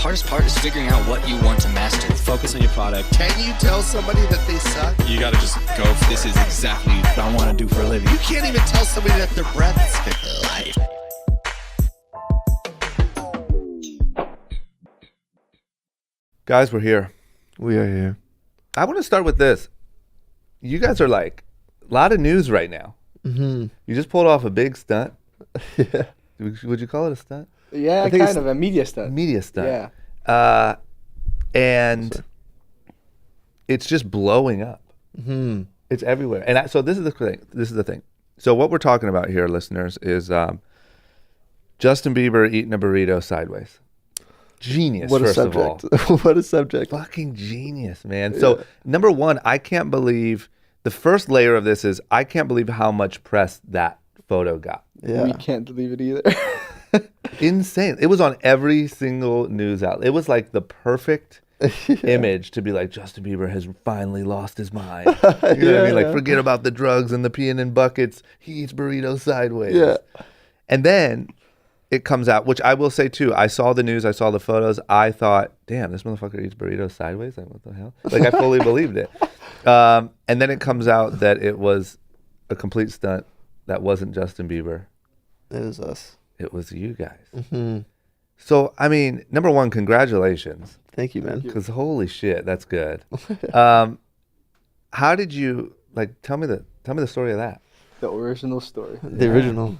hardest part is figuring out what you want to master. Focus on your product. Can you tell somebody that they suck? You gotta just go, this is exactly what I want to do for a living. You can't even tell somebody that their breath is fit for life. Guys, we're here. We are here. I want to start with this. You guys are like a lot of news right now. Mm-hmm. You just pulled off a big stunt. Yeah. Would you call it a stunt? Yeah, I think kind of a media stunt. Media stunt. Yeah. And it's just blowing up. Mm-hmm. It's everywhere. And so this is the thing. So what we're talking about here, listeners, is Justin Bieber eating a burrito sideways. Genius, What a first of subject. all. What a subject. Fucking genius, man. So number one, I can't believe the first layer of this is I can't believe how much press that photo got. Yeah. We can't believe it either. Insane. It was on every single news outlet. It was like the perfect image to be like, Justin Bieber has finally lost his mind. You know what I mean? Like, forget about the drugs and the peeing in buckets. He eats burritos sideways. Yeah. And then it comes out, which I will say too, I saw the news, I saw the photos, I thought, damn, this motherfucker eats burritos sideways? Like, what the hell? Like, I fully believed it. And then it comes out that it was a complete stunt. That wasn't Justin Bieber. It was us. It was you guys. Mm-hmm. So, I mean, number one, congratulations. Thank you, man. Because holy shit, that's good. How did you, like, tell me the story of that. The original story. The original.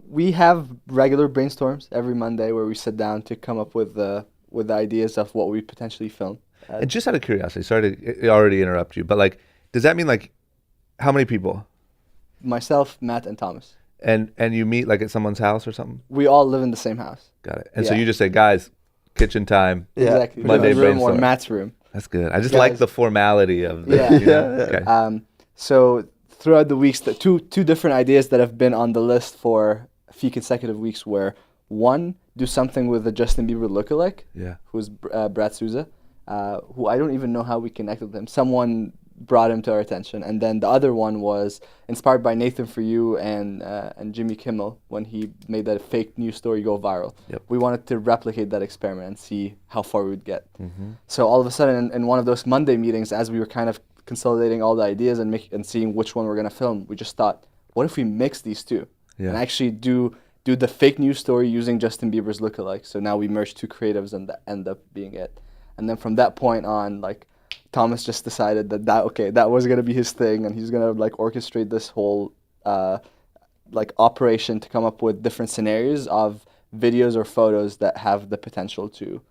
We have regular brainstorms every Monday where we sit down to come up with the ideas of what we potentially film. And just out of curiosity, sorry to already interrupt you, but like, does that mean like, how many people? Myself, Matt, and Thomas. And you meet like at someone's house or something? We all live in the same house. Got it. And so Yeah. you just say, guys, kitchen time. Yeah. Exactly. Monday My room or brainstorm. Matt's room. That's good. I just Guys. like the formality of the, Yeah. you know? Okay. So throughout the weeks, the two different ideas that have been on the list for a few consecutive weeks were, one, do something with the Justin Bieber lookalike, Yeah. who's Brad Souza, who I don't even know how we connected with him. Someone brought him to our attention. And then the other one was inspired by Nathan For You and Jimmy Kimmel when he made that fake news story go viral. Yep. We wanted to replicate that experiment and see how far we would get. Mm-hmm. So all of a sudden in one of those Monday meetings, as we were kind of consolidating all the ideas and seeing which one we're going to film, we just thought, what if we mix these two Yeah. and actually do the fake news story using Justin Bieber's lookalike? So now we merged two creatives and that ended up being it. And then from that point on, like, Thomas just decided that was going to be his thing, and he's going to like orchestrate this whole like operation to come up with different scenarios of videos or photos that have the potential to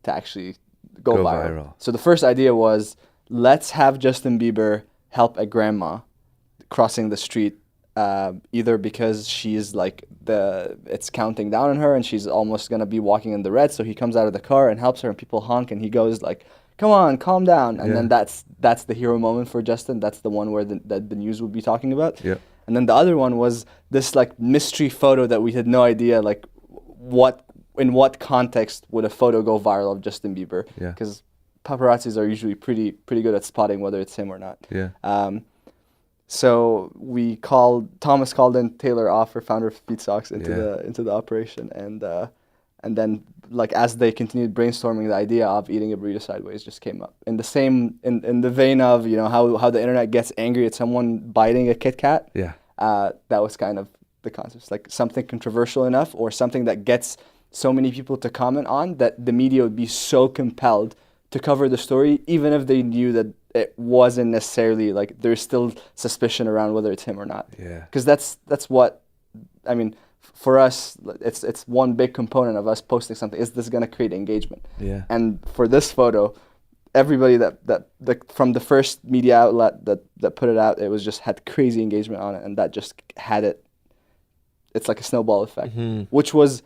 actually go viral. So the first idea was, let's have Justin Bieber help a grandma crossing the street, either because she's like it's counting down on her and she's almost going to be walking in the red, so he comes out of the car and helps her and people honk and he goes like, come on, calm down. And then that's the hero moment for Justin. That's the one where the news would be talking about. Yeah. And then the other one was this like mystery photo that we had no idea like in what context would a photo go viral of Justin Bieber. Yeah. Because paparazzis are usually pretty good at spotting whether it's him or not. Yeah. So Thomas called in Taylor Offer, founder of Feet Socks, into the operation, and then like as they continued brainstorming, the idea of eating a burrito sideways just came up. In the same in the vein of, you know, how the internet gets angry at someone biting a Kit Kat. Yeah. That was kind of the concept, like something controversial enough or something that gets so many people to comment on that the media would be so compelled to cover the story, even if they knew that it wasn't necessarily like there's still suspicion around whether it's him or not. Yeah. Because that's what, I mean, for us, it's one big component of us posting something. Is this going to create engagement? Yeah. And for this photo, everybody that from the first media outlet that put it out, it was just had crazy engagement on it, and that just had it. It's like a snowball effect, which was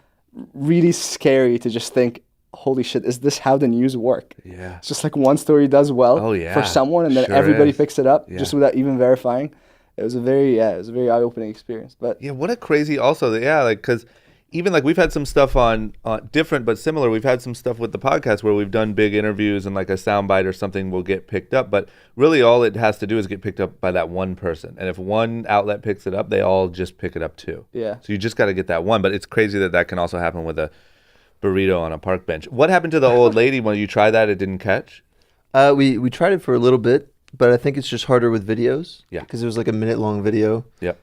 really scary to just think, holy shit, is this how the news work? Yeah. It's just like one story does well for someone, and then everybody picks it up just without even verifying. It was a very eye-opening experience. But yeah, what a crazy also, yeah, like, because even like we've had some stuff on different but similar. We've had some stuff with the podcast where we've done big interviews and like a soundbite or something will get picked up. But really all it has to do is get picked up by that one person. And if one outlet picks it up, they all just pick it up too. Yeah. So you just got to get that one. But it's crazy that can also happen with a burrito on a park bench. What happened to the old lady when you tried that? It didn't catch? We tried it for a little bit, but I think it's just harder with videos. Yeah. Because it was like a minute-long video. Yep.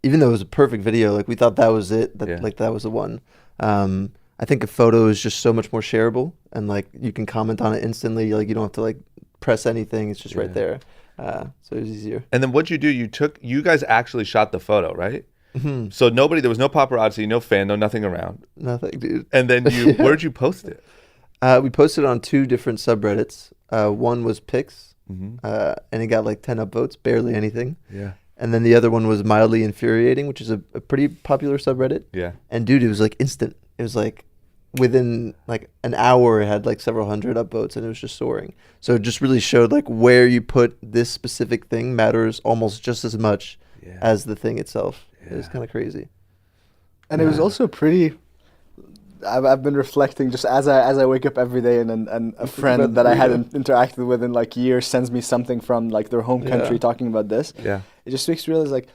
Even though it was a perfect video, like we thought that was it. That Yeah. like that was the one. I think a photo is just so much more shareable, and like you can comment on it instantly. Like you don't have to like press anything. It's just right there. So it was easier. And then what'd you do? You guys actually shot the photo, right? Mm-hmm. So there was no paparazzi, no fan, no nothing around. Nothing, dude. And then where'd you post it? We posted on 2 different subreddits. One was pics, Mm-hmm. and it got like 10 upvotes, barely anything. Yeah. And then the other one was mildly infuriating, which is a pretty popular subreddit. Yeah. And dude, it was like instant. It was like within like an hour, it had like several hundred upvotes, and it was just soaring. So it just really showed like where you put this specific thing matters almost just as much as the thing itself. It was kind of crazy. And it was also pretty. I've been reflecting just as I wake up every day, and a friend that I hadn't interacted with in like years sends me something from like their home country talking about this. Yeah. It just makes me realize, like,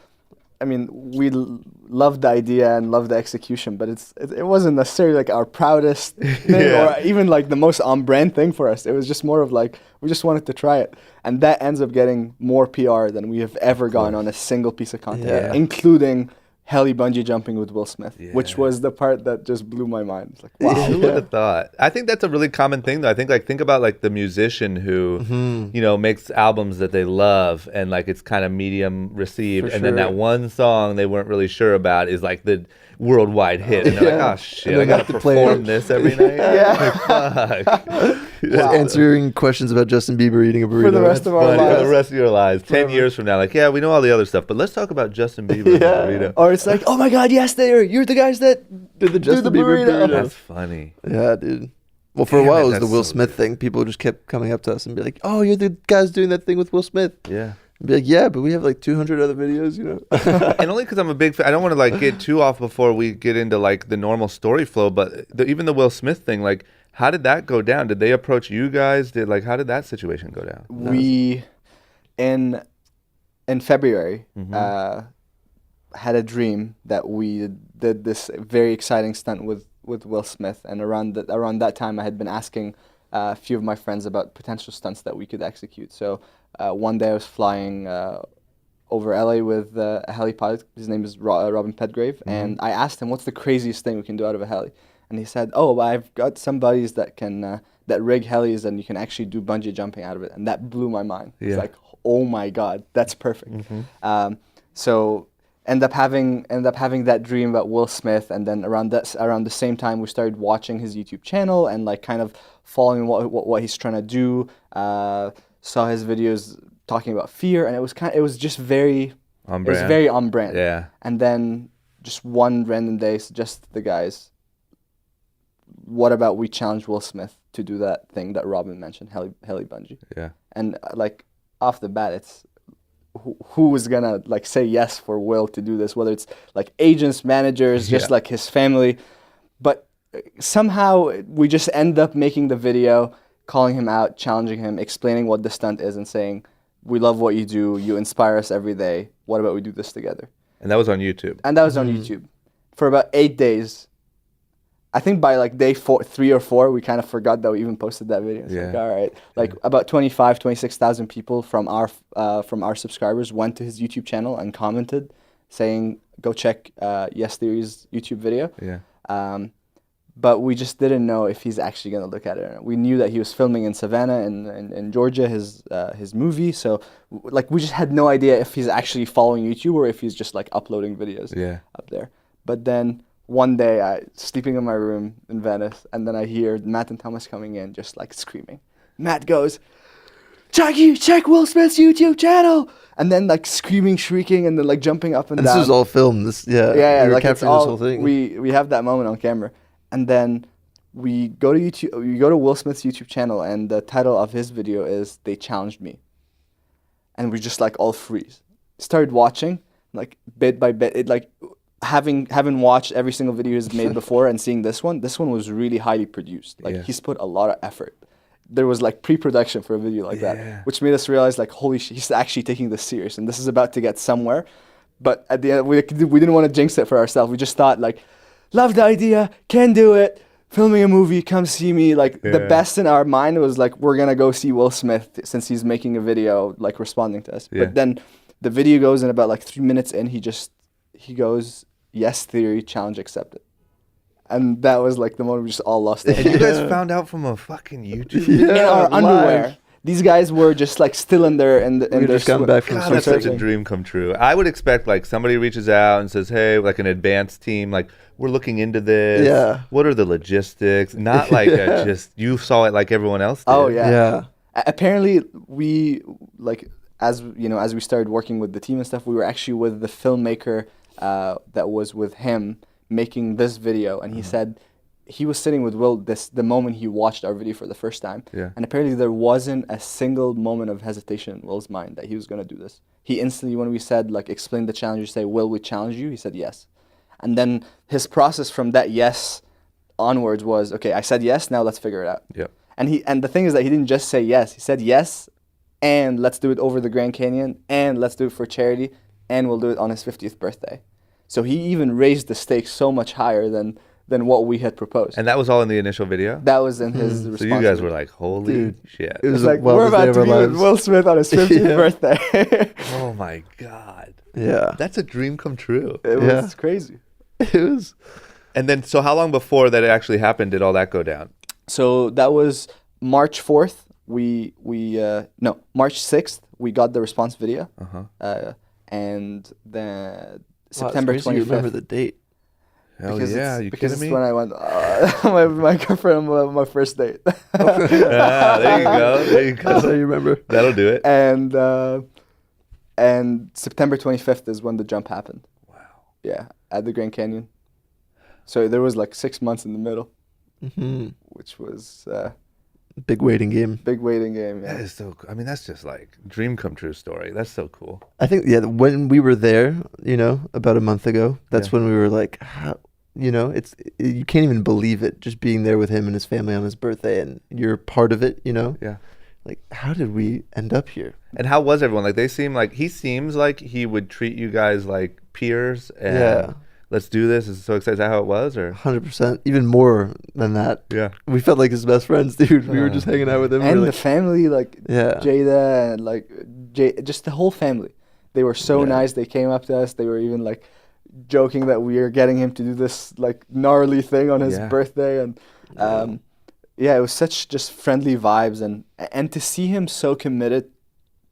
I mean, we love the idea and love the execution, but it wasn't necessarily like our proudest thing or even like the most on brand thing for us. It was just more of like we just wanted to try it, and that ends up getting more PR than we have ever gotten on a single piece of content, including heli-bungee jumping with Will Smith, which was the part that just blew my mind. It's like, wow. Who would have thought? I think that's a really common thing, though. I think about like the musician who, makes albums that they love and like it's kind of medium received, and then that one song they weren't really sure about is like the worldwide hit, and they're like, oh shit, I gotta perform this every night. Like, fuck. Just answering questions about Justin Bieber eating a burrito. For the rest of our Funny, lives. for the rest of your lives. 10 years from now, like, yeah, we know all the other stuff, but let's talk about Justin Bieber and the burrito. Or it's like, oh my God, yes, you're the guys that Did the Justin Bieber burrito. burrito. That's funny. Yeah, dude. Well, for a Damn while it, it was the that's Will so Smith thing. People just kept coming up to us and be like, "Oh, you're the guys doing that thing with Will Smith." Yeah. And be like, "Yeah, but we have like 200 other videos, you know." And only because I'm a big fan. I don't want to like get too off before we get into like the normal story flow, but even the Will Smith thing, like, how did that go down? Did they approach you guys? How did that situation go down? We, in February, had a dream that we did this very exciting stunt with Will Smith, and around that time I had been asking a few of my friends about potential stunts that we could execute. So one day I was flying over LA with a heli pilot. His name is Robin Pedgrave, and I asked him, what's the craziest thing we can do out of a heli? And he said, oh, I've got some buddies that can that rig helis, and you can actually do bungee jumping out of it. And that blew my mind. It's like, oh my God, that's perfect. So end up having that dream about Will Smith, and then around the same time we started watching his YouTube channel and like kind of following what he's trying to do. Saw his videos talking about fear, and it was just very On it was brand. very on brand. Yeah. And then just one random day suggested to the guys, what about we challenge Will Smith to do that thing that Robin mentioned, heli-bungee? Yeah. And like off the bat, it's who was gonna like say yes for Will to do this? Whether it's like agents, managers, just like his family, but somehow we just end up making the video, calling him out, challenging him, explaining what the stunt is, and saying, "We love what you do. You inspire us every day. What about we do this together?" And that was on YouTube. And that was on YouTube for about 8 days. I think by like day 3 or 4, we kind of forgot that we even posted that video. It's like, all right, like about 26,000 people from our subscribers went to his YouTube channel and commented, saying, "Go check Yes Theory's YouTube video." Yeah. But we just didn't know if he's actually gonna look at it. We knew that he was filming in Savannah in Georgia, his movie. So like we just had no idea if he's actually following YouTube or if he's just like uploading videos up there. But then one day I sleeping in my room in Venice, and then I hear Matt and Thomas coming in just like screaming. Matt goes, check Will Smith's YouTube channel, and then like screaming, shrieking, and then like jumping up and down. This was all filmed. Yeah, we were like it's capturing all, this whole thing. We have that moment on camera, and then we go to YouTube. We go to Will Smith's YouTube channel, and the title of his video is "They Challenged Me," and we just like all freeze. Started watching like bit by bit. It like having watched every single video he's made before and seeing this one was really highly produced. Like he's put a lot of effort. There was like pre-production for a video like that, which made us realize like, holy shit, he's actually taking this serious, and this is about to get somewhere. But at the end, we didn't want to jinx it for ourselves. We just thought like, love the idea, can do it, filming a movie, come see me. Like the Yeah. best in our mind was like, we're gonna go see Will Smith since he's making a video, like responding to us. Yeah. But then the video goes, and about like 3 minutes in, he goes, yes, theory, challenge accepted. And that was like the moment we just all lost it. And you guys found out from a fucking YouTube. In our live. underwear. These guys were just like still in their We their just come back from God, that's such a surfing. dream come true. I would expect like somebody reaches out and says, "Hey, like an advanced team, like we're looking into this. Yeah. What are the logistics?" Not like Yeah. just you saw it like everyone else did. Oh yeah. Yeah. Apparently, we like as you know, as we started working with the team and stuff, we were actually with the filmmaker that was with him making this video, and he said he was sitting with Will the moment he watched our video for the first time. Yeah. And apparently there wasn't a single moment of hesitation in Will's mind that he was gonna do this. He instantly, when we said like explain the challenge, you say, "Will we challenge you?" He said yes. And then his process from that yes onwards was, okay, I said yes, now let's figure it out. Yep. And the thing is that he didn't just say yes. He said yes, and let's do it over the Grand Canyon, and let's do it for charity, and we'll do it on his 50th birthday. So he even raised the stakes so much higher than what we had proposed. And that was all in the initial video. That was in his response. So you guys were like, "Holy Dude, shit!" it was It's like, the we're wildest day about of to our be with lives. Will Smith on his 50th Yeah. birthday. Oh my god, Yeah. that's a dream come true. It Yeah. was crazy. It was. And then, so how long before that it actually happened did all that go down? So that was March 4th. March 6th, we got the response video. And then September Wow, it's crazy 25th. you remember the date. Hell yeah, you because kidding it's me? when I went, my girlfriend on my first date. Ah, there you go. There you That's how go. you remember. That'll do it. And September 25th is when the jump happened. Wow. Yeah, at the Grand Canyon. So there was like 6 months in the middle, Hmm. which was Big waiting game. big waiting game. That Yeah. is so. I mean, that's just like dream come true story. That's so cool. I think, yeah, when we were there, about a month ago, that's Yeah. when we were like, how, you can't even believe it, just being there with him and his family on his birthday, and you're part of it, Yeah. Like, how did we end up here? And how was everyone? Like, he seems like he would treat you guys like peers and Yeah. let's do this. Is so excited. Is that how it was? Or 100%, even more than that. yeah. We felt like his best friends, dude. We were just hanging out with him. And we the were family, like Yeah. Jada and like just the whole family. They were so Yeah. nice. They came up to us. They were even like joking that we are getting him to do this like gnarly thing on his Yeah. birthday. And yeah, it was such just friendly vibes. And to see him so committed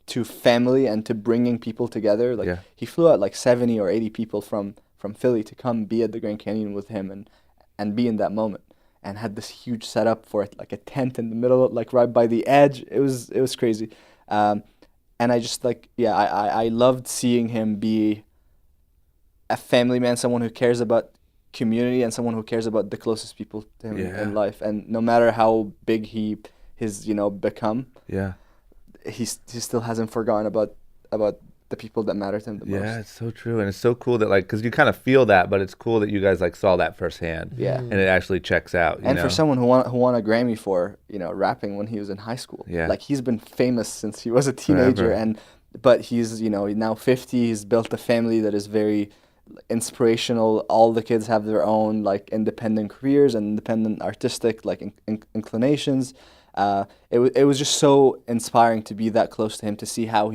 to family and to bringing people together. Like Yeah. he flew out like 70 or 80 people from Philly to come be at the Grand Canyon with him and be in that moment. And had this huge setup for it, like a tent in the middle, like right by the edge. It was crazy. And I just like, yeah, I loved seeing him be a family man, someone who cares about community and someone who cares about the closest people to him Yeah. in life. And no matter how big he's become, Yeah. he still hasn't forgotten about the people that matter to him the most. Yeah, it's so true. And it's so cool that, like, because you kind of feel that, but it's cool that you guys, like, saw that firsthand. Yeah. And it actually checks out. And for someone who won a Grammy for rapping when he was in high school, Yeah. like he's been famous since he was a teenager, Forever. but he's now 50. He's built a family that is very inspirational. All the kids have their own like independent careers and independent artistic like inclinations. It was just so inspiring to be that close to him, to see how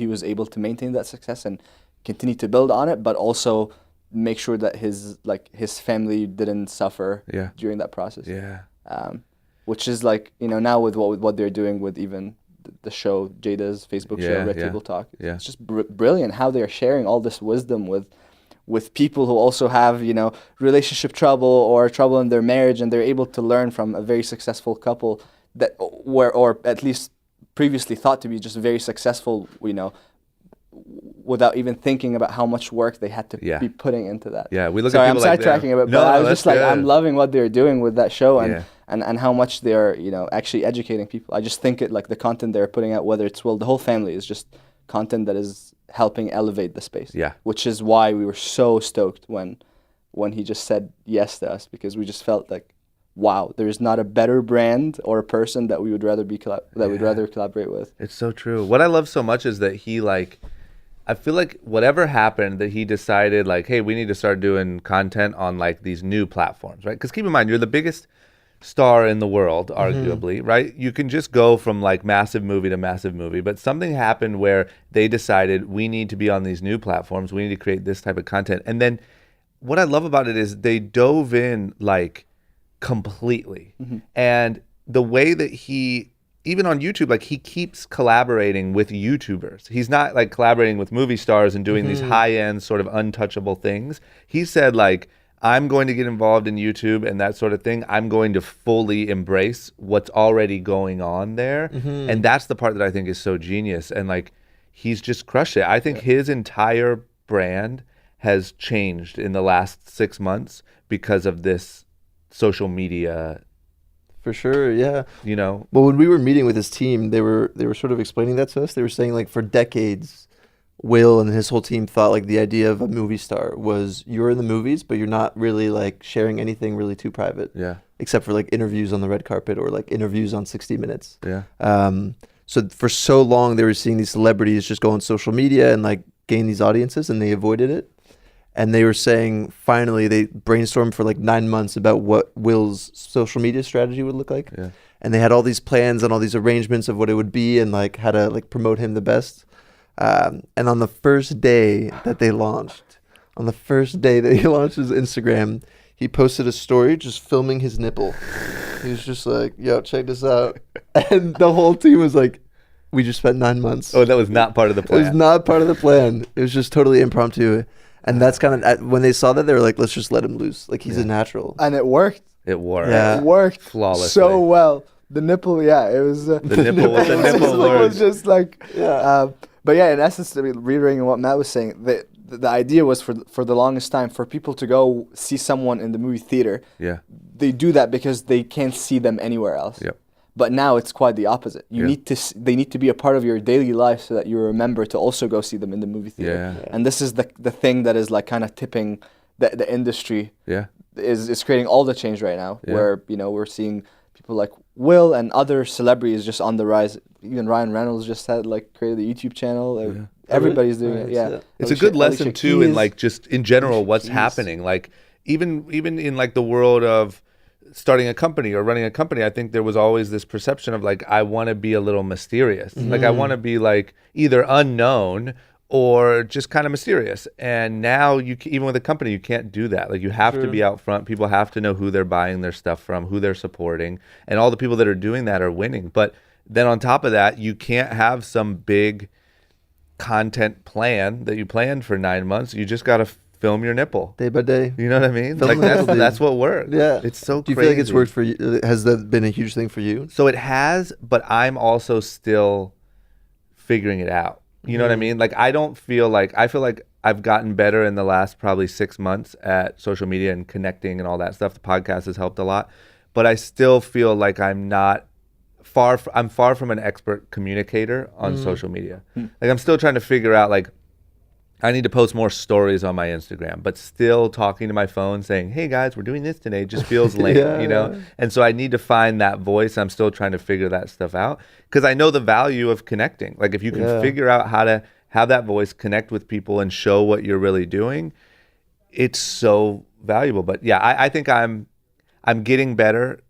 he was able to maintain that success and continue to build on it, but also make sure that his family didn't suffer Yeah. during that process. Yeah. Which is like now with what they're doing with even the show, Jada's Facebook show, Yeah, Red yeah, Table Talk. yeah. It's just brilliant how they're sharing all this wisdom with people who also have relationship trouble or trouble in their marriage, and they're able to learn from a very successful couple that or at least previously thought to be just very successful, without even thinking about how much work they had to Yeah. be putting into that. Yeah, we look Sorry, at I'm people like sidetracking a bit, No, but I no, was just that's like, I'm good. loving what they're doing with that show and Yeah. and how much they're actually educating people. I just think the content they're putting out, whether it's the whole family, is just content that is helping elevate the space. Yeah. Which is why we were so stoked when he just said yes to us, because we just felt like, wow, there is not a better brand or a person that we would rather we'd rather collaborate with. It's so true. What I love so much is that he I feel like whatever happened that he decided like, hey, we need to start doing content on like these new platforms, right? Because keep in mind, you're the biggest star in the world, arguably, right? You can just go from like massive movie to massive movie, but something happened where they decided we need to be on these new platforms. We need to create this type of content. And then what I love about it is they dove in like completely. And the way that he, even on YouTube, like he keeps collaborating with YouTubers. He's not like collaborating with movie stars and doing these high-end sort of untouchable things. He said like, I'm going to get involved in YouTube and that sort of thing. I'm going to fully embrace what's already going on there. And that's the part that I think is so genius. And like, he's just crushed it. I think his entire brand has changed in the last 6 months because of this social media. For sure, yeah. You know? Well, when we were meeting with his team, they were sort of explaining that to us. They were saying like for decades, Will and his whole team thought like the idea of a movie star was you're in the movies, but you're not really like sharing anything really too private. Yeah. Except for like interviews on the red carpet or like interviews on 60 Minutes. Yeah. So for so long, they were seeing these celebrities just go on social media and like gain these audiences, and they avoided it. And they were saying finally they brainstormed for like 9 months about what Will's social media strategy would look like. Yeah. And they had all these plans and all these arrangements of what it would be and like how to like promote him the best. And on the first day that they launched, his Instagram, he posted a story just filming his nipple. He was just like, yo, check this out. And the whole team was like, we just spent 9 months. Oh, that was not part of the plan. It was not part of the plan. It was just totally impromptu. And that's kind of, when they saw that, they were like, let's just let him loose. Like, he's a natural. And it worked. It worked. Yeah. It worked Flawlessly. so well. The nipple, yeah, it was. The nipple was the nipple was word. just like, Yeah. but yeah, in essence, I mean, reiterating what Matt was saying, the idea was for the longest time for people to go see someone in the movie theater. Yeah. They do that because they can't see them anywhere else. Yep. But now it's quite the opposite. You Yeah. need to. They need to be a part of your daily life so that you remember to also go see them in the movie theater. Yeah. And this is the thing that is like kind of tipping the industry. Yeah. Is creating all the change right now. Yeah. Where we're seeing people like Will and other celebrities just on the rise. Even Ryan Reynolds just had like created a YouTube channel. Everybody's doing it. Yeah. It's a good lesson too in like just in general what's happening. Like even in like the world of starting a company or running a company, I think there was always this perception of like, I want to be a little mysterious. Like I want to be like either unknown or just kind of mysterious. And now even with a company, you can't do that. Like you have to be out front. People have to know who they're buying their stuff from, who they're supporting, and all the people that are doing that are winning. But then on top of that, you can't have some big content plan that you planned for 9 months. You just got to film your nipple Day by day. You know what I mean? Film Like the nipple, dude. that's what works. Yeah. It's so Do you crazy. feel like it's worked for you? Has that been a huge thing for you? So it has, but I'm also still figuring it out. You know what I mean? Like I feel like I've gotten better in the last probably 6 months at social media and connecting and all that stuff. The podcast has helped a lot, but I still feel like I'm far from an expert communicator on social media. Like I'm still trying to figure out like I need to post more stories on my Instagram, but still talking to my phone saying, hey guys, we're doing this today just feels lame, you know? And so I need to find that voice. I'm still trying to figure that stuff out because I know the value of connecting. Like if you can figure out how to have that voice connect with people and show what you're really doing, it's so valuable. But yeah, I think I'm getting better,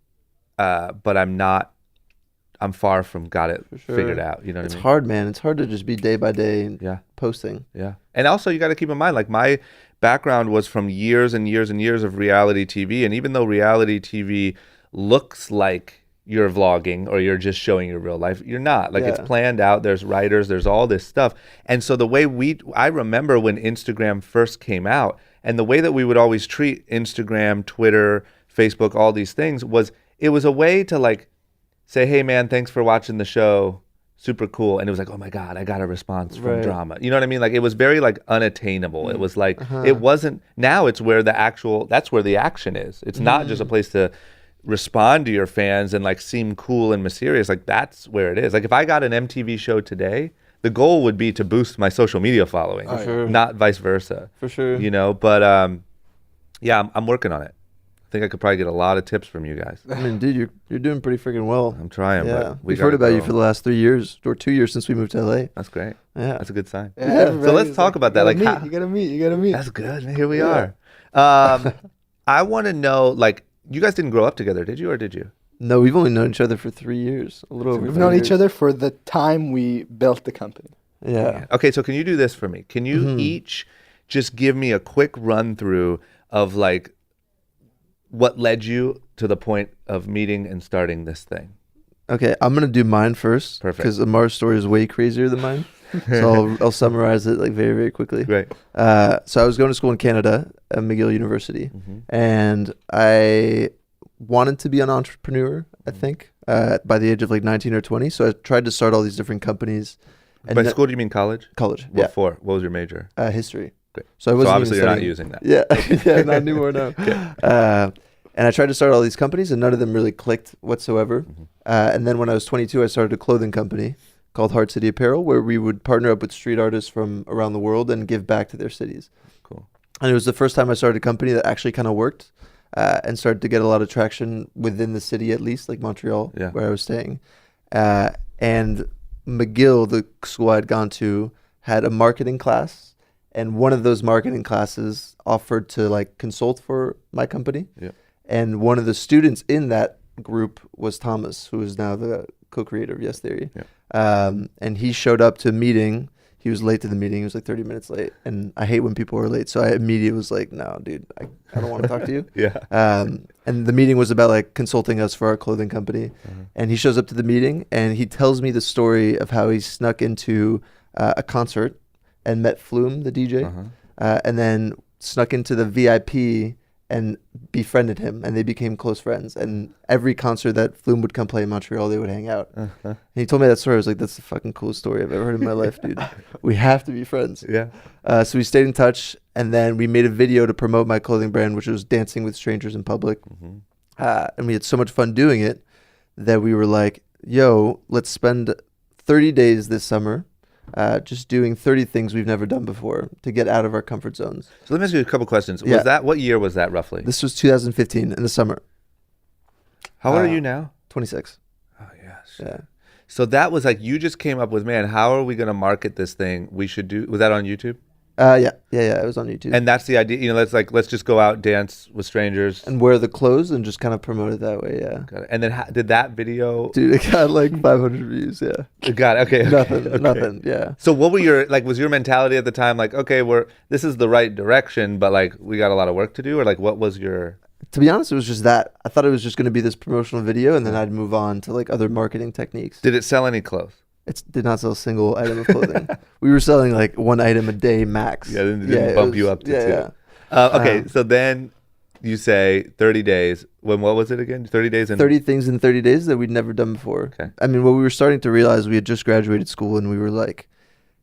but I'm far from got it figured out. You know what It's I mean? hard, man. It's hard to just be day by day and posting. Yeah. And also you got to keep in mind, like my background was from years and years and years of reality TV. And even though reality TV looks like you're vlogging or you're just showing your real life, you're not. Like it's planned out. There's writers, there's all this stuff. And so the way I remember when Instagram first came out and the way that we would always treat Instagram, Twitter, Facebook, all these things it was a way to like say, hey man, thanks for watching the show. Super cool. And it was like, oh my God, I got a response from drama. You know what I mean? Like it was very like unattainable. It was like, it wasn't, now it's where that's where the action is. It's not just a place to respond to your fans and like seem cool and mysterious. Like that's where it is. Like if I got an MTV show today, the goal would be to boost my social media following, not vice versa. For sure. You know, but yeah, I'm working on it. I think I could probably get a lot of tips from you guys. I mean, dude, you're doing pretty freaking well. I'm trying, Yeah, but we've heard about you for the last 3 years or 2 years since we moved to LA. That's great. Yeah, That's a good sign. Yeah, Yeah. So everybody let's is talk about that. Like, you how, gotta meet. that's good. Here we Yeah. are. I want to know, like, you guys didn't grow up together, did you, or did you? No, we've only known each other for 3 years, a little over. We've 5 known years. each other for the time we built the company. Yeah. Okay, so can you do this for me? Can you each just give me a quick run through of like what led you to the point of meeting and starting this thing? Okay, I'm gonna do mine first. Perfect. Because Amar's story is way crazier than mine. So I'll summarize it like very, very quickly. Great. So I was going to school in Canada at McGill University, and I wanted to be an entrepreneur, I think, by the age of like 19 or 20. So I tried to start all these different companies. And By school, do you mean college? college, What for? What was your major? history. Great. So I So wasn't obviously you're even not studying- using that. Yeah, yeah, not anymore. No. And I tried to start all these companies, and none of them really clicked whatsoever. And then when I was 22, I started a clothing company called Heart City Apparel, where we would partner up with street artists from around the world and give back to their cities. Cool. And it was the first time I started a company that actually kind of worked and started to get a lot of traction within the city, at least, like Montreal, Yeah. where I was staying. And McGill, the school I'd gone to, had a marketing class. And one of those marketing classes offered to like consult for my company. Yeah. And one of the students in that group was Thomas, who is now the co-creator of Yes Theory. Yeah. And he showed up to a meeting. He was late to the meeting. He was like 30 minutes late. And I hate when people are late. So I immediately was like, no, dude, I don't want to talk to you. Yeah. And the meeting was about like consulting us for our clothing company. And he shows up to the meeting and he tells me the story of how he snuck into a concert and met Flume, the DJ, and then snuck into the VIP and befriended him, and they became close friends. And every concert that Flume would come play in Montreal, they would hang out. And he told me that story. I was like, that's the fucking coolest story I've ever heard in my life, dude. We have to be friends. Yeah. So we stayed in touch, and then we made a video to promote my clothing brand, which was dancing with strangers in public. And we had so much fun doing it that we were like, yo, let's spend 30 days this summer just doing 30 things we've never done before to get out of our comfort zones. So let me ask you a couple questions. Yeah. Was that, what year was that roughly? This was 2015 in the summer. How old are you now? 26. Oh, yes. Yeah. So that was like, you just came up with, man, how are we going to market this thing? We should do, was that on YouTube? Yeah. It was on YouTube. And that's the idea, you know, let's just go out, dance with strangers. And wear the clothes and just kind of promote it that way. Yeah. Got it. And then did that video? Dude, it got like 500 views. Yeah. Got it. Okay. Nothing. Nothing. Yeah. So what were your, like, was your mentality at the time like, okay, this is the right direction, but like we got a lot of work to do, or like what was your? To be honest, it was just that. I thought it was just going to be this promotional video and then I'd move on to like other marketing techniques. Did it sell any clothes? It did not sell a single item of clothing. We were selling like one item a day max. Yeah, it didn't bump you up to two. Okay, so then you say 30 days. What was it again? 30 days and 30 things in 30 days that we'd never done before. Okay. I mean, what we were starting to realize, we had just graduated school and we were like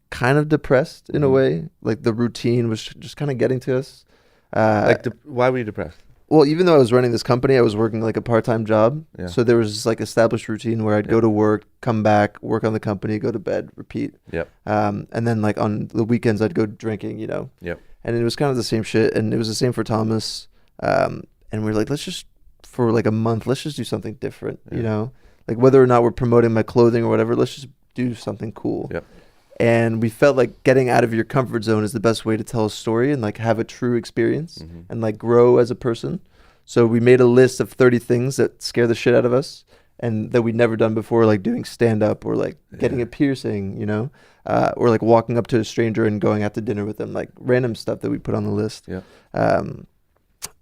kind of depressed in a way. Like the routine was just kind of getting to us. Why were you depressed? Well, even though I was running this company, I was working like a part-time job. Yeah. So there was this like established routine where I'd go to work, come back, work on the company, go to bed, repeat. Yep. And then like on the weekends, I'd go drinking, you know. Yep. And it was kind of the same shit. And it was the same for Thomas. And we were like, let's just, for like a month, let's just do something different, you know. Like whether or not we're promoting my clothing or whatever, let's just do something cool. Yep. And we felt like getting out of your comfort zone is the best way to tell a story and like have a true experience and like grow as a person. So we made a list of 30 things that scare the shit out of us and that we'd never done before, like doing stand-up or like getting a piercing, you know, or like walking up to a stranger and going out to dinner with them, like random stuff that we put on the list. Yeah.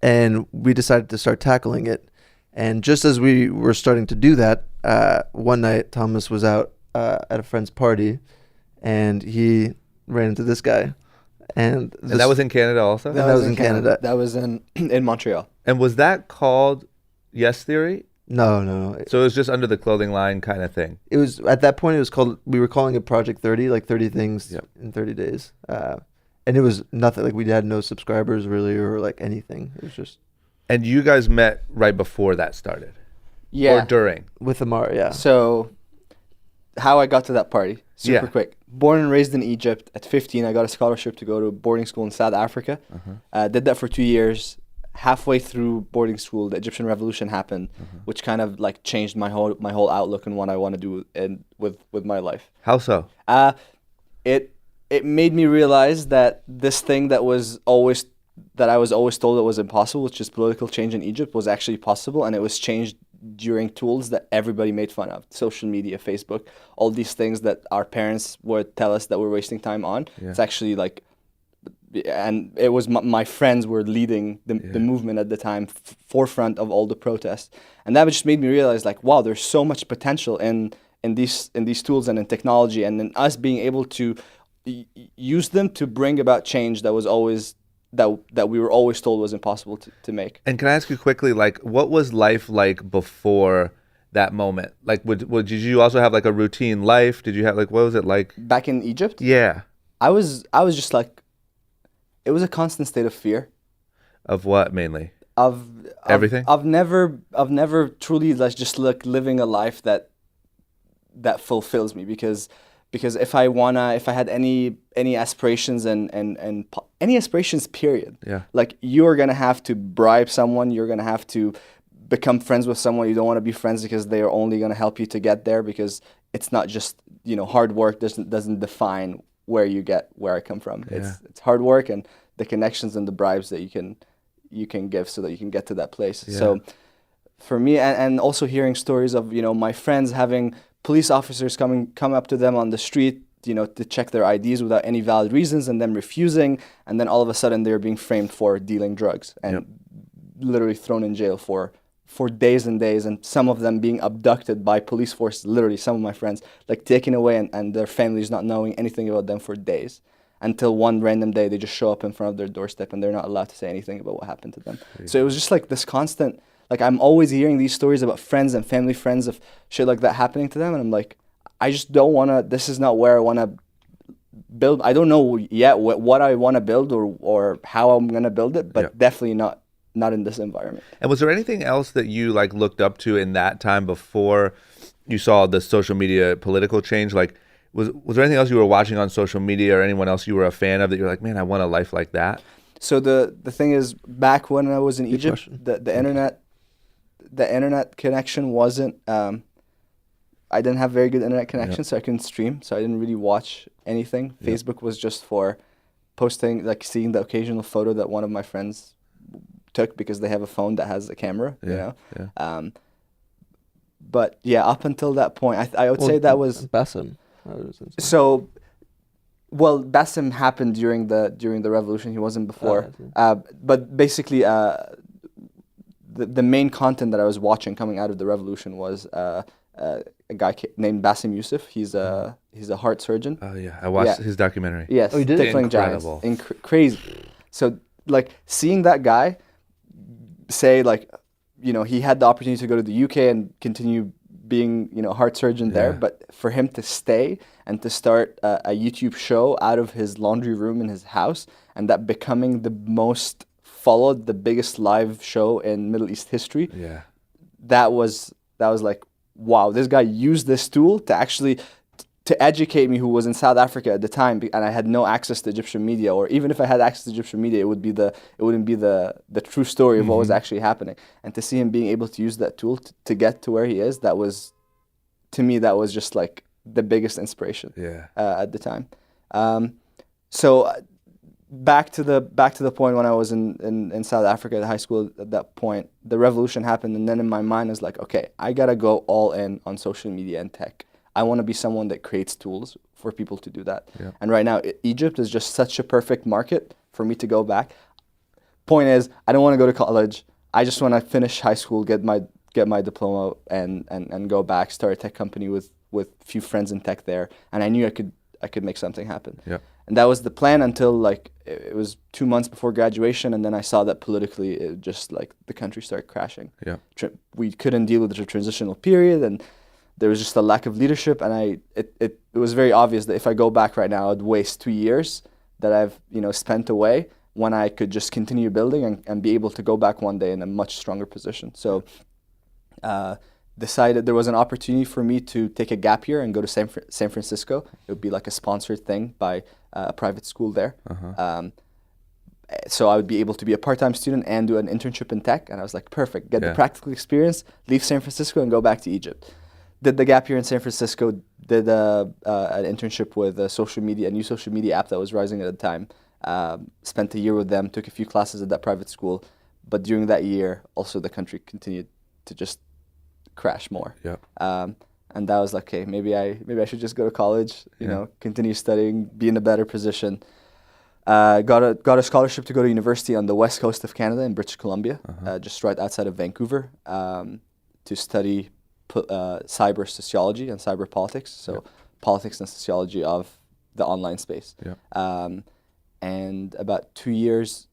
And we decided to start tackling it. And just as we were starting to do that, one night Thomas was out at a friend's party and he ran into this guy. And that was in Canada also? That was in Canada. That was in Montreal. And was that called Yes Theory? No. So it was just under the clothing line kind of thing? It was, at that point, it was called, we were calling it Project 30, like 30 things in 30 days. And it was nothing, like we had no subscribers really or like anything. It was just. And you guys met right before that started? Yeah. Or during? With Amar, yeah. So how I got to that party, super quick. Born and raised in Egypt. At 15, I got a scholarship to go to boarding school in South Africa. Did that for 2 years. halfway through boarding school, the Egyptian Revolution happened, which kind of like changed my whole outlook and what I want to do with my life. How so? It made me realize that this thing that I was always told it was impossible, which is political change in Egypt, was actually possible, and it was changed during tools that everybody made fun of: social media, Facebook, all these things that our parents would tell us that we're wasting time on. Yeah. It's actually like, and it was my friends were leading the movement at the time, forefront of all the protests, and that just made me realize, like, wow, there's so much potential in these tools and in technology, and in us being able to use them to bring about change that was always that we were always told was impossible to make. And can I ask you quickly, like, what was life like before that moment? Like, did you also have like a routine life? Did you have like, what was it like Back in Egypt? Yeah. I was just like, it was a constant state of fear. Of what mainly? Of Everything? I've never truly like just like living a life that fulfills me, because if I had any aspirations and any aspirations, period. Yeah. Like, you're gonna have to bribe someone, you're gonna have to become friends with someone you don't want to be friends because they are only gonna help you to get there, because it's not just, hard work doesn't define where I come from. Yeah. It's hard work and the connections and the bribes that you can give so that you can get to that place. Yeah. So for me, and also hearing stories of, my friends having police officers come up to them on the street, to check their IDs without any valid reasons, and them refusing, and then all of a sudden they're being framed for dealing drugs and literally thrown in jail for days and days, and some of them being abducted by police forces, literally some of my friends, like, taken away, and their families not knowing anything about them for days, until one random day they just show up in front of their doorstep and they're not allowed to say anything about what happened to them. So it was just like this constant, like, I'm always hearing these stories about friends and family friends of shit like that happening to them, and I'm like, I just don't want to, this is not where I want to build. I don't know yet what I want to build or how I'm going to build it, but definitely not in this environment. And was there anything else that you like looked up to in that time before you saw the social media political change? Like, was there anything else you were watching on social media or anyone else you were a fan of that you're like, man, I want a life like that? So the thing is, back when I was in Egypt, the internet connection wasn't, I didn't have very good internet connection, so I couldn't stream, so I didn't really watch anything. Facebook was just for posting, like, seeing the occasional photo that one of my friends took because they have a phone that has a camera, but yeah, up until that point, I would say that was Bassem. so. Well, Bassem happened during the revolution. He wasn't before. But basically, the main content that I was watching coming out of the revolution was a guy named Bassem Youssef. He's a heart surgeon. Oh yeah, I watched his documentary. Yes, oh, you did? Tickling Giants. Crazy. So, like, seeing that guy say, like, he had the opportunity to go to the UK and continue being, a heart surgeon there, but for him to stay and to start a YouTube show out of his laundry room in his house, and that becoming the most followed, the biggest live show in Middle East history. Yeah. That was like, wow, this guy used this tool to actually to educate me, who was in South Africa at the time, and I had no access to Egyptian media, or even if I had access to Egyptian media, it wouldn't be the true story of what was actually happening. And to see him being able to use that tool to get to where he is, that was, to me, that was just like the biggest inspiration at the time. So back to the point when I was in South Africa at high school. At that point, the revolution happened, and then in my mind, I was like, okay, I gotta go all in on social media and tech. I want to be someone that creates tools for people to do that. Yeah. And right now, Egypt is just such a perfect market for me to go back. Point is, I don't want to go to college. I just want to finish high school, get my diploma, and go back, start a tech company with a few friends in tech there. And I knew I could make something happen. Yeah. And that was the plan until, like, it was 2 months before graduation, and then I saw that politically, it just, like, the country started crashing. Yeah. We couldn't deal with the transitional period, and there was just a lack of leadership, and it was very obvious that if I go back right now, I'd waste 2 years that I've spent away when I could just continue building and be able to go back one day in a much stronger position. So decided there was an opportunity for me to take a gap year and go to San Francisco. It would be like a sponsored thing by a private school there. So I would be able to be a part-time student and do an internship in tech. And I was like, perfect, get the practical experience, leave San Francisco and go back to Egypt. Did the gap year in San Francisco, did an internship with a new social media app that was rising at the time. Spent a year with them, took a few classes at that private school. But during that year, also the country continued to just crash more. Yeah. And that was like, okay, maybe I should just go to college, you know, continue studying, be in a better position. Got a scholarship to go to university on the west coast of Canada in British Columbia, just right outside of Vancouver, to study cyber sociology and cyber politics. So politics and sociology of the online space. Yeah. And about 2 years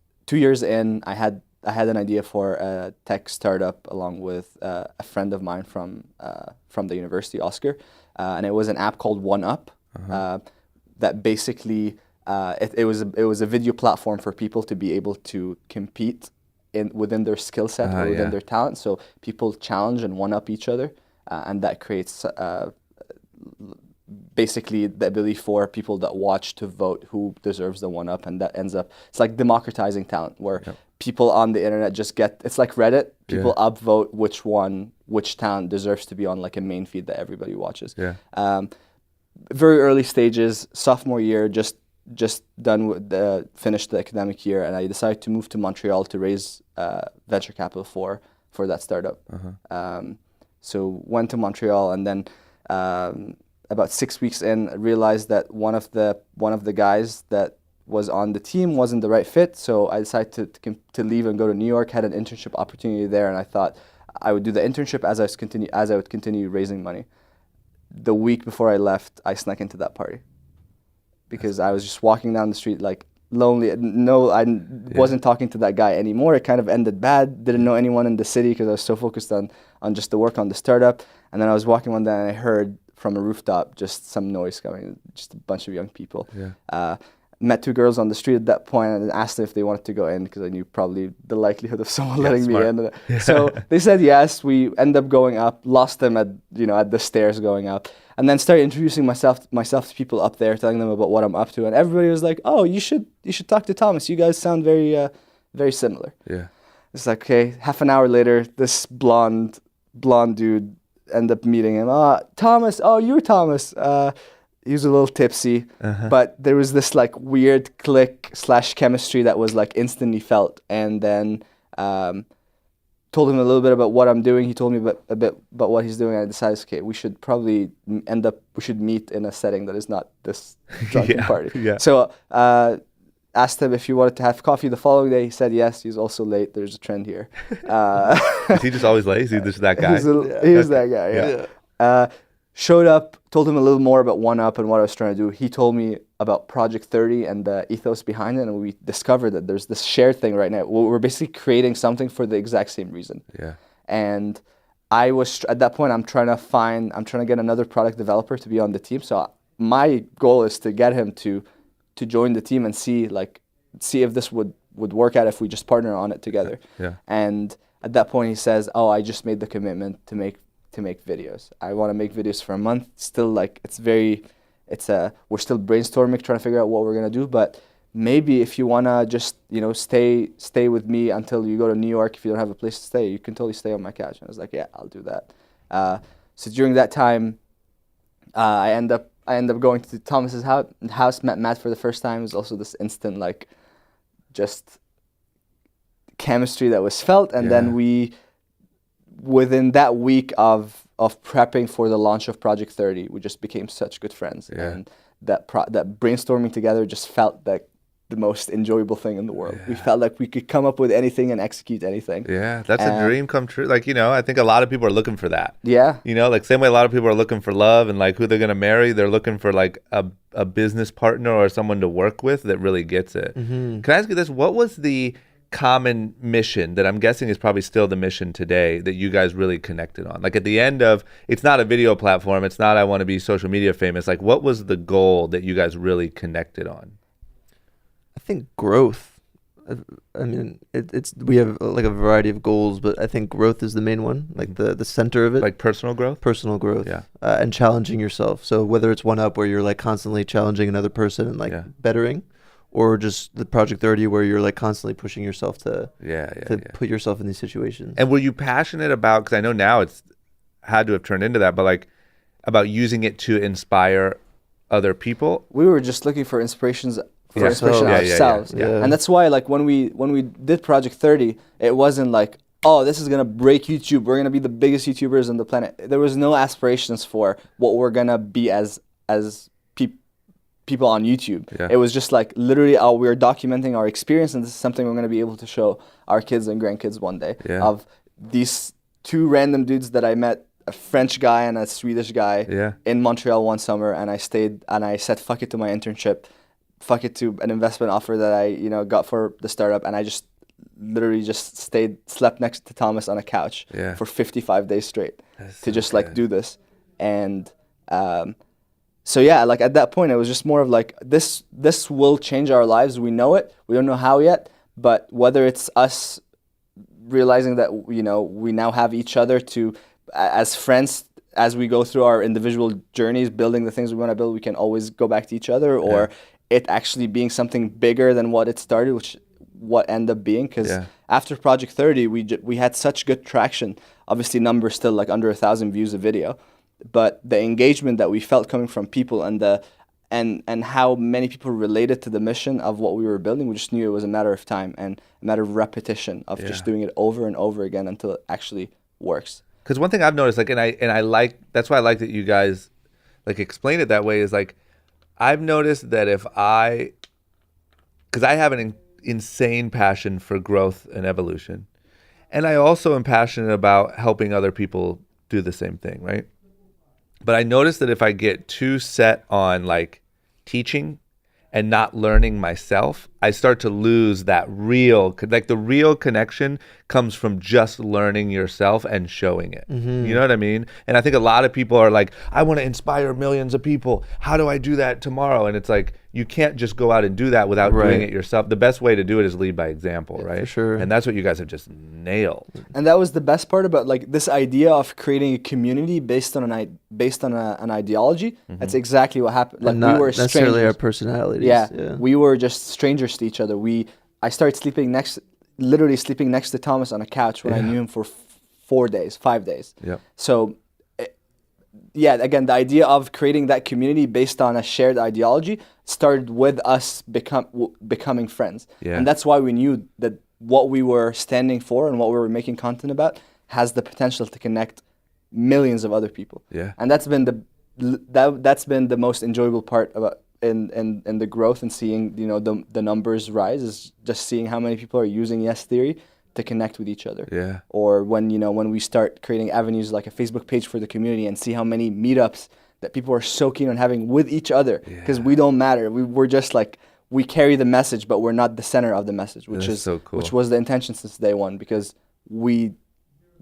in, I had an idea for a tech startup along with a friend of mine from the university, Oscar, and it was an app called One Up that basically it was a video platform for people to be able to compete within their skill set or within their talent. So people challenge and one up each other, and that creates basically the ability for people that watch to vote who deserves the one up, and that ends up, it's like democratizing talent where people on the internet just it's like Reddit, people upvote which talent deserves to be on like a main feed that everybody watches. Very early stages, sophomore year, just done with finished the academic year, and I decided to move to Montreal to raise venture capital for that startup. So went to Montreal, and then about 6 weeks in, I realized that one of the guys that was on the team wasn't the right fit. So I decided to leave and go to New York. Had an internship opportunity there, and I thought I would do the internship as I would continue raising money. The week before I left, I snuck into that party because I was just walking down the street like lonely. No, I wasn't talking to that guy anymore. It kind of ended bad. Didn't know anyone in the city because I was so focused on just the work on the startup. And then I was walking one day and I heard from a rooftop just some noise coming, just a bunch of young people. Met two girls on the street at that point and asked them if they wanted to go in because I knew probably the likelihood of someone letting me in. So they said yes. We ended up going up, lost them at the stairs going up, and then started introducing myself to people up there, telling them about what I'm up to, and everybody was like, "Oh, you should talk to Thomas. You guys sound very very similar." Yeah. It's like, okay. Half an hour later, this blonde dude ended up meeting him. Thomas. Oh, you're Thomas. He was a little tipsy, but there was this like weird click / chemistry that was like instantly felt. And then told him a little bit about what I'm doing. He told me a bit about what he's doing. And I decided, okay, we should probably meet in a setting that is not this drunken party. So asked him if he wanted to have coffee the following day. He said yes. He's also late. There's a trend here. Is he just always late? Is he just that guy? He was that guy, yeah. Showed up, told him a little more about One Up and what I was trying to do. He told me about Project 30 and the ethos behind it, and we discovered that there's this shared thing right now. We're basically creating something for the exact same reason. Yeah. And I was, at that point, I'm trying to get another product developer to be on the team. So my goal is to get him to join the team and see if this would work out if we just partner on it together. Yeah. And at that point, he says, "Oh, I just made the commitment to make videos. I want to make videos for a month." Still, like we're still brainstorming, trying to figure out what we're gonna do. But maybe if you wanna just stay with me until you go to New York, if you don't have a place to stay, you can totally stay on my couch. And I was like, yeah, I'll do that. So during that time, I end up going to Thomas's house. Met Matt for the first time. It was also this instant just chemistry that was felt, and then within that week of prepping for the launch of Project 30, we just became such good friends. And that brainstorming together just felt like the most enjoyable thing in the world. We felt like we could come up with anything and execute anything. Yeah, that's a dream come true. I think a lot of people are looking for that. Yeah. Same way a lot of people are looking for love and who they're going to marry, they're looking for a business partner or someone to work with that really gets it. Can I ask you this? What was the common mission that I'm guessing is probably still the mission today that you guys really connected on? At the end of, it's not a video platform, it's not I want to be social media famous. What was the goal that you guys really connected on? I think growth. I mean, we have a variety of goals, but I think growth is the main one, the center of it. Personal growth? Personal growth, yeah. And challenging yourself. So whether it's One Up where you're constantly challenging another person and bettering, or just the Project 30 where you're like constantly pushing yourself to Yeah. put yourself in these situations? And were you passionate about, because I know now it's had to have turned into that, but like about using it to inspire other people? We were just looking for inspiration Yeah. ourselves. Yeah. And that's why like when we did Project 30, it wasn't like, oh, this is gonna break YouTube, we're gonna be the biggest YouTubers on the planet. There was no aspirations for what we're gonna be as people on YouTube. Yeah. It was just like literally we're documenting our experience, and this is something we're gonna be able to show our kids and grandkids one day. Yeah. Of these two random dudes that I met, a French guy and a Swedish guy Yeah. in Montreal one summer, and I stayed and I said fuck it to my internship, fuck it to an investment offer that I got for the startup, and I just literally just slept next to Thomas on a couch Yeah. for 55 days straight That's to so just like good. do this. And so yeah, like at that point it was just more of like this will change our lives. We know it. We don't know how yet, but whether it's us realizing that we now have each other to as friends, as we go through our individual journeys building the things we want to build, we can always go back to each other, or it actually being something bigger than what it started, which what ended up being. Because after Project 30 we had such good traction. Obviously numbers still like under 1,000 views a video, but the engagement that we felt coming from people and the and how many people related to the mission of what we were building, we just knew it was a matter of time and a matter of repetition of just doing it over and over again until it actually works. Because one thing I've noticed, like, and I like, that's why I like that you guys like explain it that way, is like I've noticed that because I have an insane passion for growth and evolution, and I also am passionate about helping other people do the same thing, right? But I notice that if I get too set on like teaching and not learning myself, I start to lose that the real connection comes from just learning yourself and showing it. You know what I mean? And I think a lot of people are like, I want to inspire millions of people. How do I do that tomorrow? And it's like, you can't just go out and do that without doing it yourself. The best way to do it is lead by example, right? For sure. And that's what you guys have just nailed. And that was the best part about like this idea of creating a community based on an ideology. That's exactly what happened. Like And not we were necessarily strangers. our personalities. Yeah, we were just strangers to each other. I started literally sleeping next to Thomas on a couch when I knew him for 5 days. Yeah. So, again, the idea of creating that community based on a shared ideology started with us becoming friends. Yeah. And that's why we knew that what we were standing for and what we were making content about has the potential to connect millions of other people. Yeah. And that's been the most enjoyable part about in the growth and seeing the numbers rise, is just seeing how many people are using Yes Theory to connect with each other. Yeah. Or when we start creating avenues like a Facebook page for the community and see how many meetups that people are so keen on having with each other, because we don't matter. We're just like, we carry the message, but we're not the center of the message, which That's is so cool. Which was the intention since day one, because we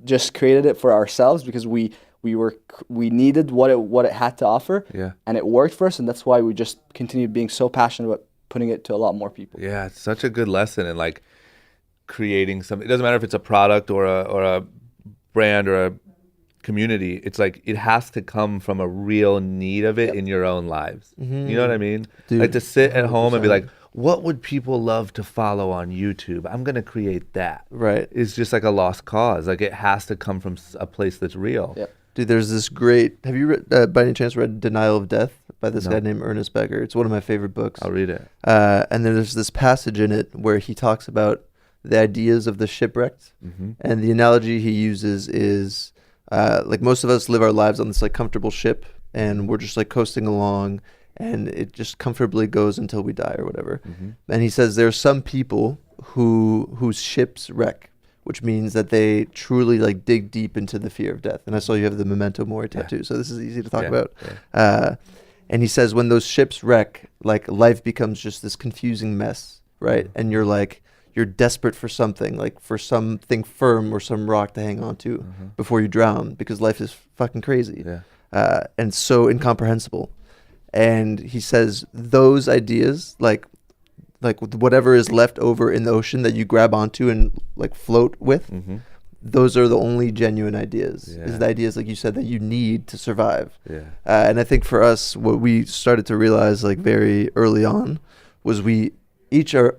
just created it for ourselves because we needed what it had to offer, and it worked for us, and that's why we just continued being so passionate about putting it to a lot more people. Yeah, it's such a good lesson in like creating something. It doesn't matter if it's a product or a brand or a community. It's like it has to come from a real need of it in your own lives. You know what I mean? Dude, like to sit at home and be 100%. like, what would people love to follow on YouTube? I'm going to create that. Right. It's just like a lost cause. Like it has to come from a place that's real. Yep. Dude, there's this great... Have you, by any chance, read Denial of Death by this guy named Ernest Becker? It's one of my favorite books. I'll read it. And there's this passage in it where he talks about the ideas of the shipwrecked. And the analogy he uses is, like most of us live our lives on this like comfortable ship, and we're just like coasting along, and it just comfortably goes until we die or whatever. And he says there are some people whose ships wreck, which means that they truly like dig deep into the fear of death. And I saw you have the Memento Mori tattoo, so this is easy to talk about. And he says when those ships wreck, like life becomes just this confusing mess, right? And you're desperate for something, like for something firm or some rock to hang on to before you drown, because life is fucking crazy and so incomprehensible. And he says those ideas, like whatever is left over in the ocean that you grab onto and like float with, those are the only genuine ideas. Is the ideas, like you said, that you need to survive. And I think for us, what we started to realize like very early on was we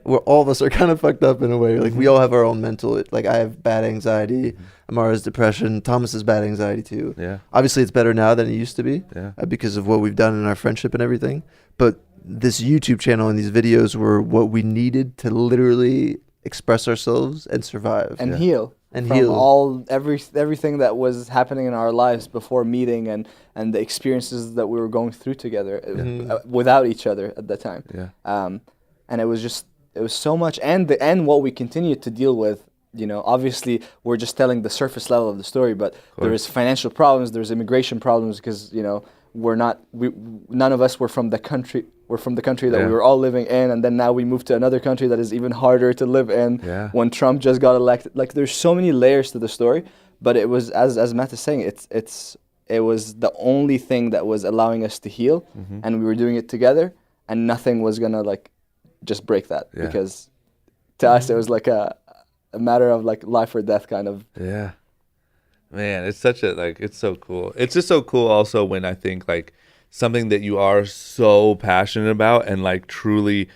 all of us are kind of fucked up in a way. Like we all have our own mental. Like I have bad anxiety. Amara has depression. Thomas has bad anxiety too. Yeah. Obviously, it's better now than it used to be. Yeah. Because of what we've done in our friendship and everything. But this YouTube channel and these videos were what we needed to literally express ourselves and survive And heal. and From heal. everything that was happening in our lives before meeting and the experiences that we were going through together without each other at that time. Yeah. And it was so much, and what we continued to deal with. You know, obviously we're just telling the surface level of the story, but there is financial problems, there's immigration problems because none of us were from the country. We're from the country that we were all living in, and then now we moved to another country that is even harder to live in. Yeah. When Trump just got elected, like there's so many layers to the story. But it was as Matt is saying, it was the only thing that was allowing us to heal, and we were doing it together, and nothing was gonna like just break that because to us it was like a matter of like life or death kind of. Yeah. Man, it's such a it's so cool. It's just so cool also when I think like something that you are so passionate about and like truly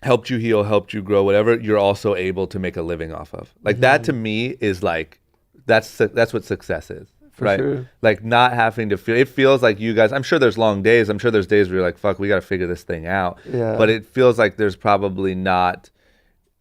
helped you heal, helped you grow, whatever, you're also able to make a living off of. Like that to me is like that's what success is. Right? Sure. Like not having to feel, it feels like you guys, I'm sure there's long days. I'm sure there's days where you're like, fuck, we got to figure this thing out. Yeah. But it feels like there's probably not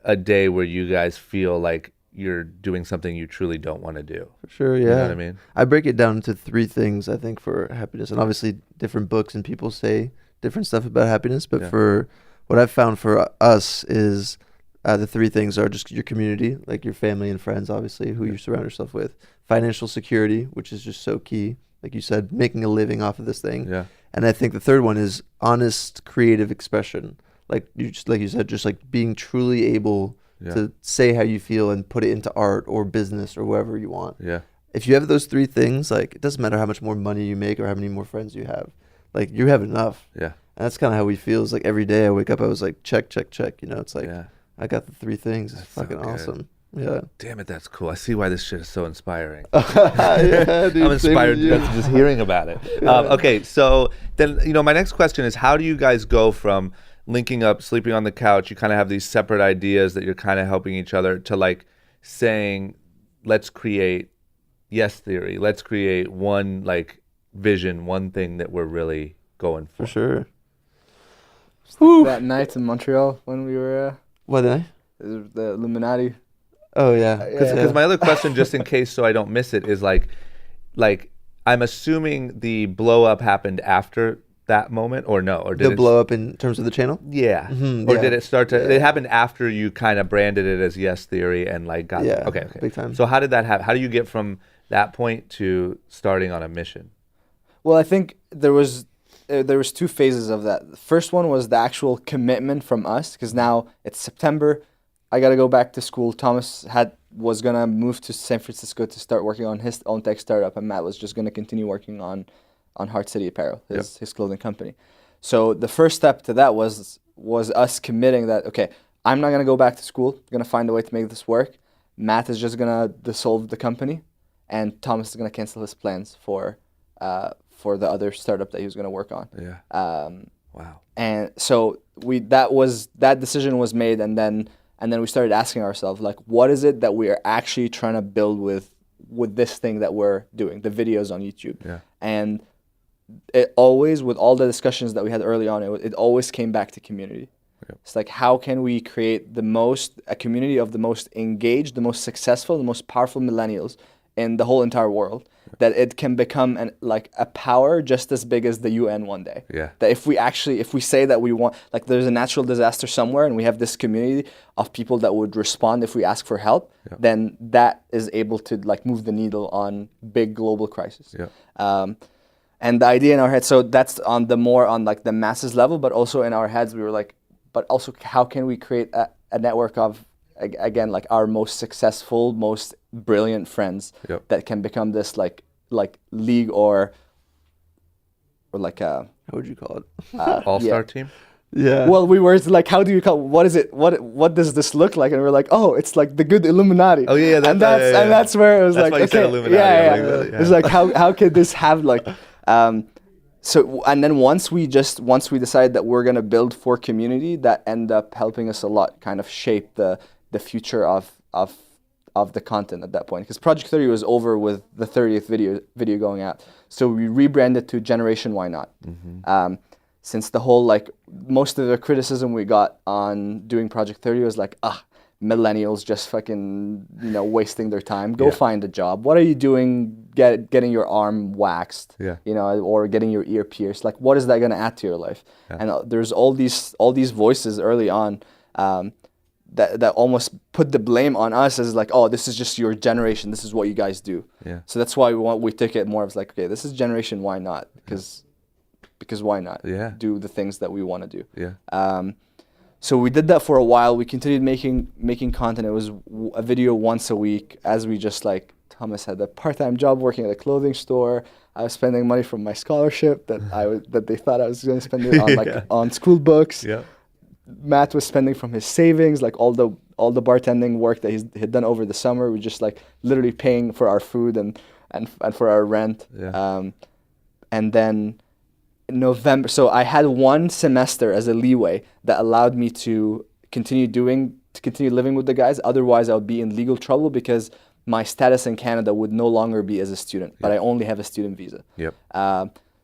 a day where you guys feel like you're doing something you truly don't want to do. For sure, yeah. You know what I mean? I break it down into 3 things, I think, for happiness. And obviously, different books and people say different stuff about happiness. But for what I've found for us is the 3 things are just your community, like your family and friends, obviously, who you surround yourself with. Financial security, which is just so key. Like you said, making a living off of this thing. Yeah. And I think the third one is honest, creative expression. Like you said, just like being truly able to say how you feel and put it into art or business or wherever you want. Yeah. If you have those 3 things, like it doesn't matter how much more money you make or how many more friends you have, like you have enough. Yeah. And that's kind of how we feel. It's like every day I wake up, I was like, check. You know, it's like I got the 3 things. It's fucking so awesome. Yeah. Damn it, that's cool. I see why this shit is so inspiring. Yeah, dude, I'm inspired same with just hearing about it. Okay, so then my next question is, how do you guys go from linking up, sleeping on the couch? You kind of have these separate ideas that you're kind of helping each other to like saying, let's create yes theory. Let's create one like vision, one thing that we're really going for. For sure. That night in Montreal when we were What did I? the Illuminati. Oh yeah. Because my other question, just in case so I don't miss it, is like I'm assuming the blow up happened after that moment, or no? Or did The it blow up in terms of the channel? Yeah. Mhm, Or yeah. did it start to? Yeah. It happened after you kind of branded it as Yes Theory and like got. Yeah, Okay. big time. So how did that happen? How do you get from that point to starting on a mission? Well, I think there was 2 phases of that. The first one was the actual commitment from us, because now it's September. I gotta go back to school. Thomas was gonna move to San Francisco to start working on his own tech startup, and Matt was just gonna continue working on Heart City Apparel, his clothing company. So the first step to that was us committing that, okay, I'm not gonna go back to school. I'm gonna find a way to make this work. Matt is just gonna dissolve the company, and Thomas is gonna cancel his plans for the other startup that he was gonna work on. Yeah. Wow. And so that decision was made, and then we started asking ourselves, like, what is it that we are actually trying to build with this thing that we're doing, the videos on YouTube? Yeah. And it always, with all the discussions that we had early on, it always came back to community. Yep. It's like, how can we create a community of the most engaged, the most successful, the most powerful millennials in the whole entire world, that it can become a power just as big as the UN one day. Yeah. That if we say that we want, like, there's a natural disaster somewhere and we have this community of people that would respond if we ask for help, then that is able to like move the needle on big global crisis. Yeah. And the idea in our heads, so that's on the masses level, but also in our heads we were like, but also how can we create a network of, again, like our most successful, most brilliant friends that can become this like league or like a, How would you call it? All-star team? Yeah. well, we were like, how do you call, what is it, what does this look like? And we're like, oh, it's like the good Illuminati. Oh yeah, and that's where it was That's like, why you said okay, Illuminati. yeah. Like, It's like how could this have like So and then once we decide that we're gonna build for community, that end up helping us a lot, kind of shape the future of the content at that point. Because Project 30 was over with the 30th video going out, so we rebranded to Generation Why Not. Since the whole most of the criticism we got on doing Project 30 was millennials just fucking wasting their time. Go find a job. What are you doing getting your arm waxed? Or getting your ear pierced? What is that going to add to your life? And there's all these voices early on that almost put the blame on us as oh, this is just your generation, this is what you guys do. So that's why we took it more of okay, this is Generation Why Not, because why not do the things that we want to do. So we did that for a while. We continued making content. It was a video once a week, as we just Thomas had a part-time job working at a clothing store. I was spending money from my scholarship that they thought I was going to spend it on on school books. Matt was spending from his savings, all the bartending work that he had done over the summer. We just literally paying for our food and for our rent. And then in November, so I had one semester as a leeway that allowed me to continue living with the guys. Otherwise, I would be in legal trouble because my status in Canada would no longer be as a student, but I only have a student visa.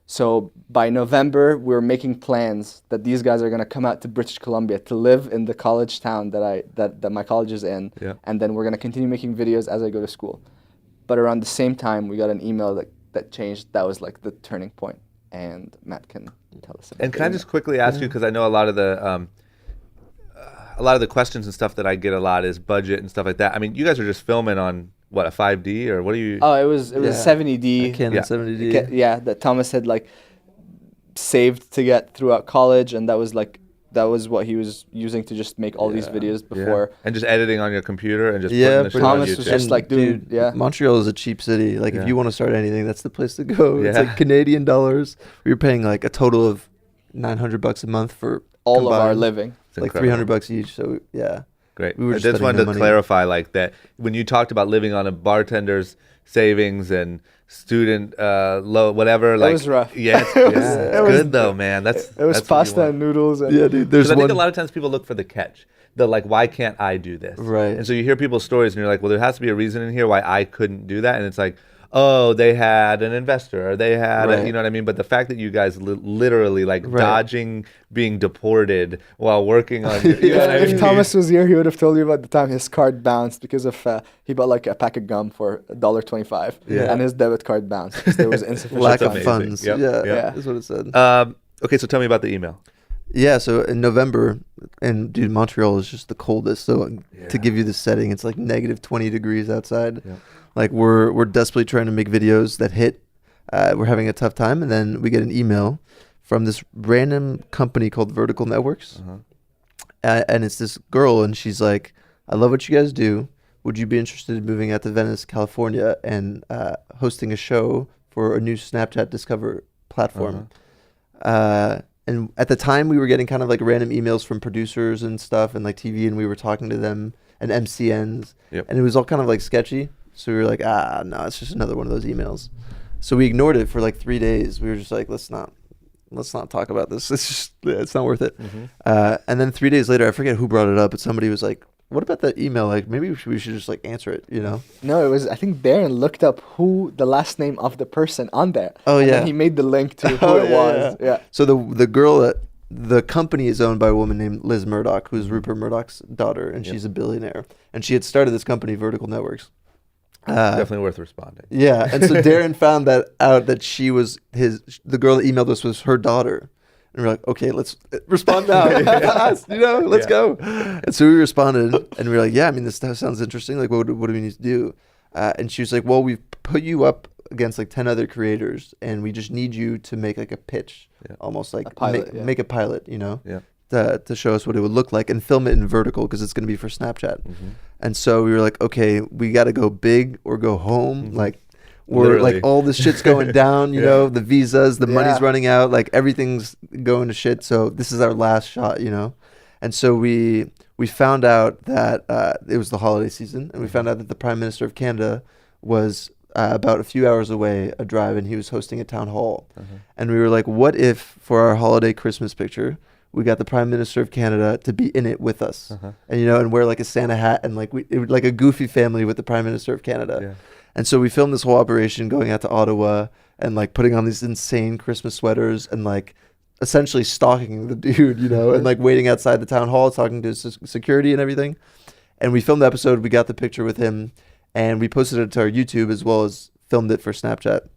So by November, we were making plans that these guys are going to come out to British Columbia to live in the college town that my college is in, and then we're going to continue making videos as I go to school. But around the same time, we got an email that changed. That was the turning point, and Matt can tell us about. And can I just quickly ask you, because I know a lot of the questions and stuff that I get a lot is budget and stuff like that. I mean, you guys are just filming on what, a 5D or what are you? Oh, it was 70D. A Canon 70D. That Thomas had saved to get throughout college, and that was what he was using to just make all these videos before. And just editing on your computer and just putting the shit on Thomas YouTube. was just dude, Montreal is a cheap city. If you want to start anything, that's the place to go. It's Canadian dollars. We were paying a total of $900 a month for all of our living. It's $300 each. So Great. We were I just wanted to clarify that when you talked about living on a bartender's savings and student whatever, that was rough. Yeah, it was good though, man. It was pasta and noodles. And dude. I think a lot of times people look for the catch. They're why can't I do this? Right. And so you hear people's stories and you're well, there has to be a reason in here why I couldn't do that. And it's oh, they had an investor or they had, you know what I mean? But the fact that you guys literally dodging being deported while working on, you know what I mean? If Thomas was here, he would have told you about the time his card bounced because of he bought a pack of gum for $1.25 and his debit card bounced because there was insufficient lack of funds. Yep. That's what it said. Okay, so tell me about the email. Yeah, so in November, and dude, Montreal is just the coldest. So to give you the setting, it's negative 20 degrees outside. We're desperately trying to make videos that hit. We're having a tough time, and then we get an email from this random company called Vertical Networks, and it's this girl, and she's I love what you guys do. Would you be interested in moving out to Venice, California, and hosting a show for a new Snapchat Discover platform? And at the time, we were getting kind of random emails from producers and stuff, and TV, and we were talking to them and MCNs, and it was all kind of sketchy. So we were no, it's just another one of those emails. So we ignored it for 3 days. We were just let's not talk about this. It's not worth it. And then 3 days later, I forget who brought it up, but somebody was what about that email? Maybe we should just answer it, No, it was, I think Darren looked up who the last name of the person on there. Oh, and yeah. then he made the link to who it was. Yeah. So the girl the company is owned by a woman named Liz Murdoch, who's Rupert Murdoch's daughter, and she's a billionaire. And she had started this company, Vertical Networks. Definitely worth responding. Yeah, and so Darren found out that she was the girl that emailed us was her daughter. And we're okay, let's respond now. Let's go. And so we responded, and we were this sounds interesting. What do we need to do? And she was well, we've put you up against 10 other creators, and we just need you to make a pitch, almost a pilot, make a pilot, to show us what it would look like and film it in vertical because it's going to be for Snapchat. And so we were okay, we got to go big or go home. We're all this shit's going down, you know, the visas, the money's running out, everything's going to shit. So this is our last shot, And so we found out that it was the holiday season, and we found out that the Prime Minister of Canada was about a few hours away, a drive, and he was hosting a town hall. And we were like, what if for our holiday Christmas picture, we got the Prime Minister of Canada to be in it with us, and and wear like a Santa hat and like like a goofy family with the Prime Minister of Canada. Yeah. And so we filmed this whole operation going out to Ottawa and like putting on these insane Christmas sweaters and like essentially stalking the dude, and like waiting outside the town hall, talking to his security and everything. And we filmed the episode. We got the picture with him, and we posted it to our YouTube as well as filmed it for Snapchat.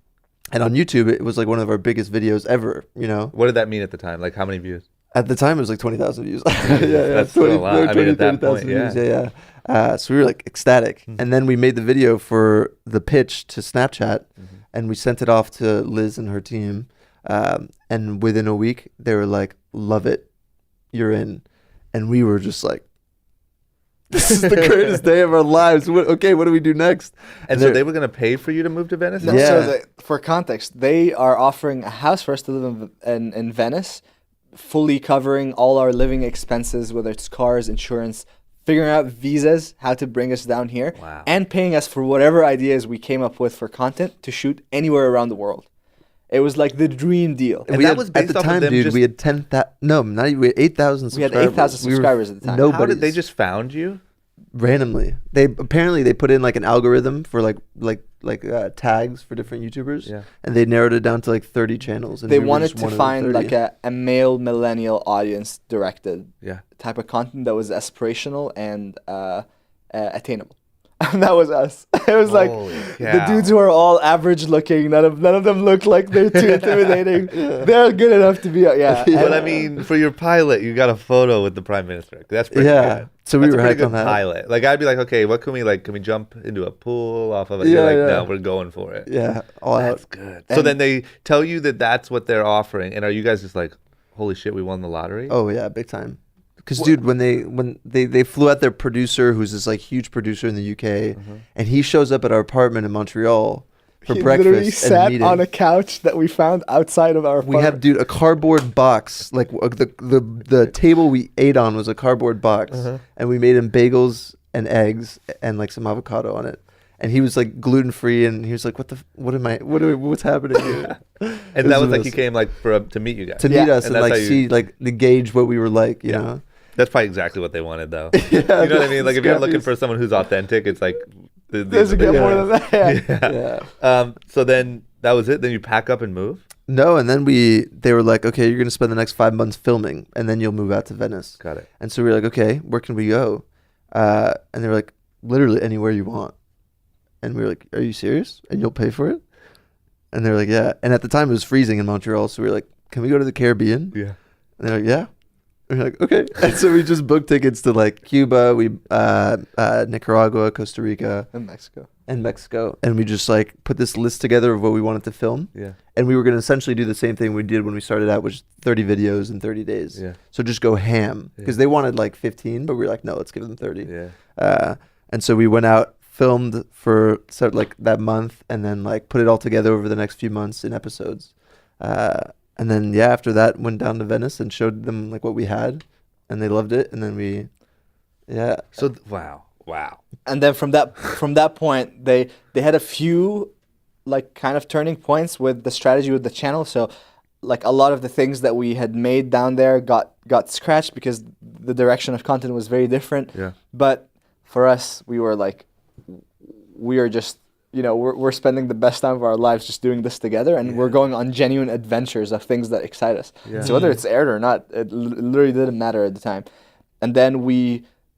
And on YouTube, it was like one of our biggest videos ever. What did that mean at the time? Like how many views? At the time, it was like 20,000 views. That's still a lot. I mean, at that point, views. So we were like ecstatic. And then we made the video for the pitch to Snapchat, and we sent it off to Liz and her team. And within a week, they were like, love it. You're in. And we were just like, this is the greatest day of our lives. What do we do next? And so they were going to pay for you to move to Venice? No, Yeah. So for context, they are offering a house for us to live in Venice, fully covering all our living expenses, whether it's cars, insurance, figuring out visas, how to bring us down here, and paying us for whatever ideas we came up with for content to shoot anywhere around the world. It was like the dream deal. And we that had, was at based the off time, of them dude. just- We had 10,000. No, not even. We had 8,000 We had subscribers. 8,000 subscribers at the time. How did they just found you? Randomly? They put in like an algorithm for like tags for different YouTubers, and they narrowed it down to like 30 channels. And They we were wanted just to one of the find 30. like a male millennial audience directed Yeah. type of content that was aspirational and attainable. And that was us. It was like Holy the cow. dudes who are all average looking. None of them look like they're too intimidating. They're good enough to be. Yeah. But I mean, for your pilot, you got a photo with the Prime Minister. That's pretty good. So we That's were a pretty hyped on good that. pilot. Like I'd be like, okay, what can we like? Can we jump into a pool off of it? Yeah, You're like, yeah. no, we're going for it. Yeah, all That's out. good. So then they tell you that that's what they're offering, and are you guys just like, holy shit, we won the lottery? Oh yeah, big time. Because dude, when they flew out their producer, who's this like huge producer in the UK, and he shows up at our apartment in Montreal for He breakfast literally and sat meeting. on a couch that we found outside of our We had, apartment. dude, a cardboard box. Like the table we ate on was a cardboard box, and we made him bagels and eggs and like some avocado on it. And he was like gluten free, and he was like, what's happening here?" And that was like he amazing. came like to meet you guys. To meet us And and that's like how you- see like the gauge what we were like, you know. That's probably exactly what they wanted, though. You know what I mean? Like if you're looking for someone who's authentic, it's like Doesn't get more than that. Yeah. So then that was it. Then you pack up and move. No, and then they were like, okay, you're gonna spend the next 5 months filming, and then you'll move out to Venice. Got it. And so we were like, okay, where can we go? And they were like, literally anywhere you want. And we were like, are you serious? And you'll pay for it? And they were like, yeah. And at the time it was freezing in Montreal, so we were like, can we go to the Caribbean? Yeah. And they're like, yeah. And we're like, okay. And so we just booked tickets to like Cuba, Nicaragua, Costa Rica, In Mexico. and Mexico. And we just like put this list together of what we wanted to film. Yeah. And we were going to essentially do the same thing we did when we started out, which is 30 videos in 30 days. Yeah. So just go ham. Because Yeah. they wanted like 15, but we were like, no, let's give them 30. Yeah. And so we went out, filmed for like that month, and then like put it all together over the next few months in episodes. And then after that went down to Venice and showed them like what we had, and they loved it. And then So wow. And then from that point, they had a few like kind of turning points with the strategy with the channel. So like a lot of the things that we had made down there got scratched because the direction of content was very different. Yeah. But for us, we were like, we are just, we're spending the best time of our lives just doing this together, and we're going on genuine adventures of things that excite us. Yeah. So whether it's aired or not, it literally didn't matter at the time. And then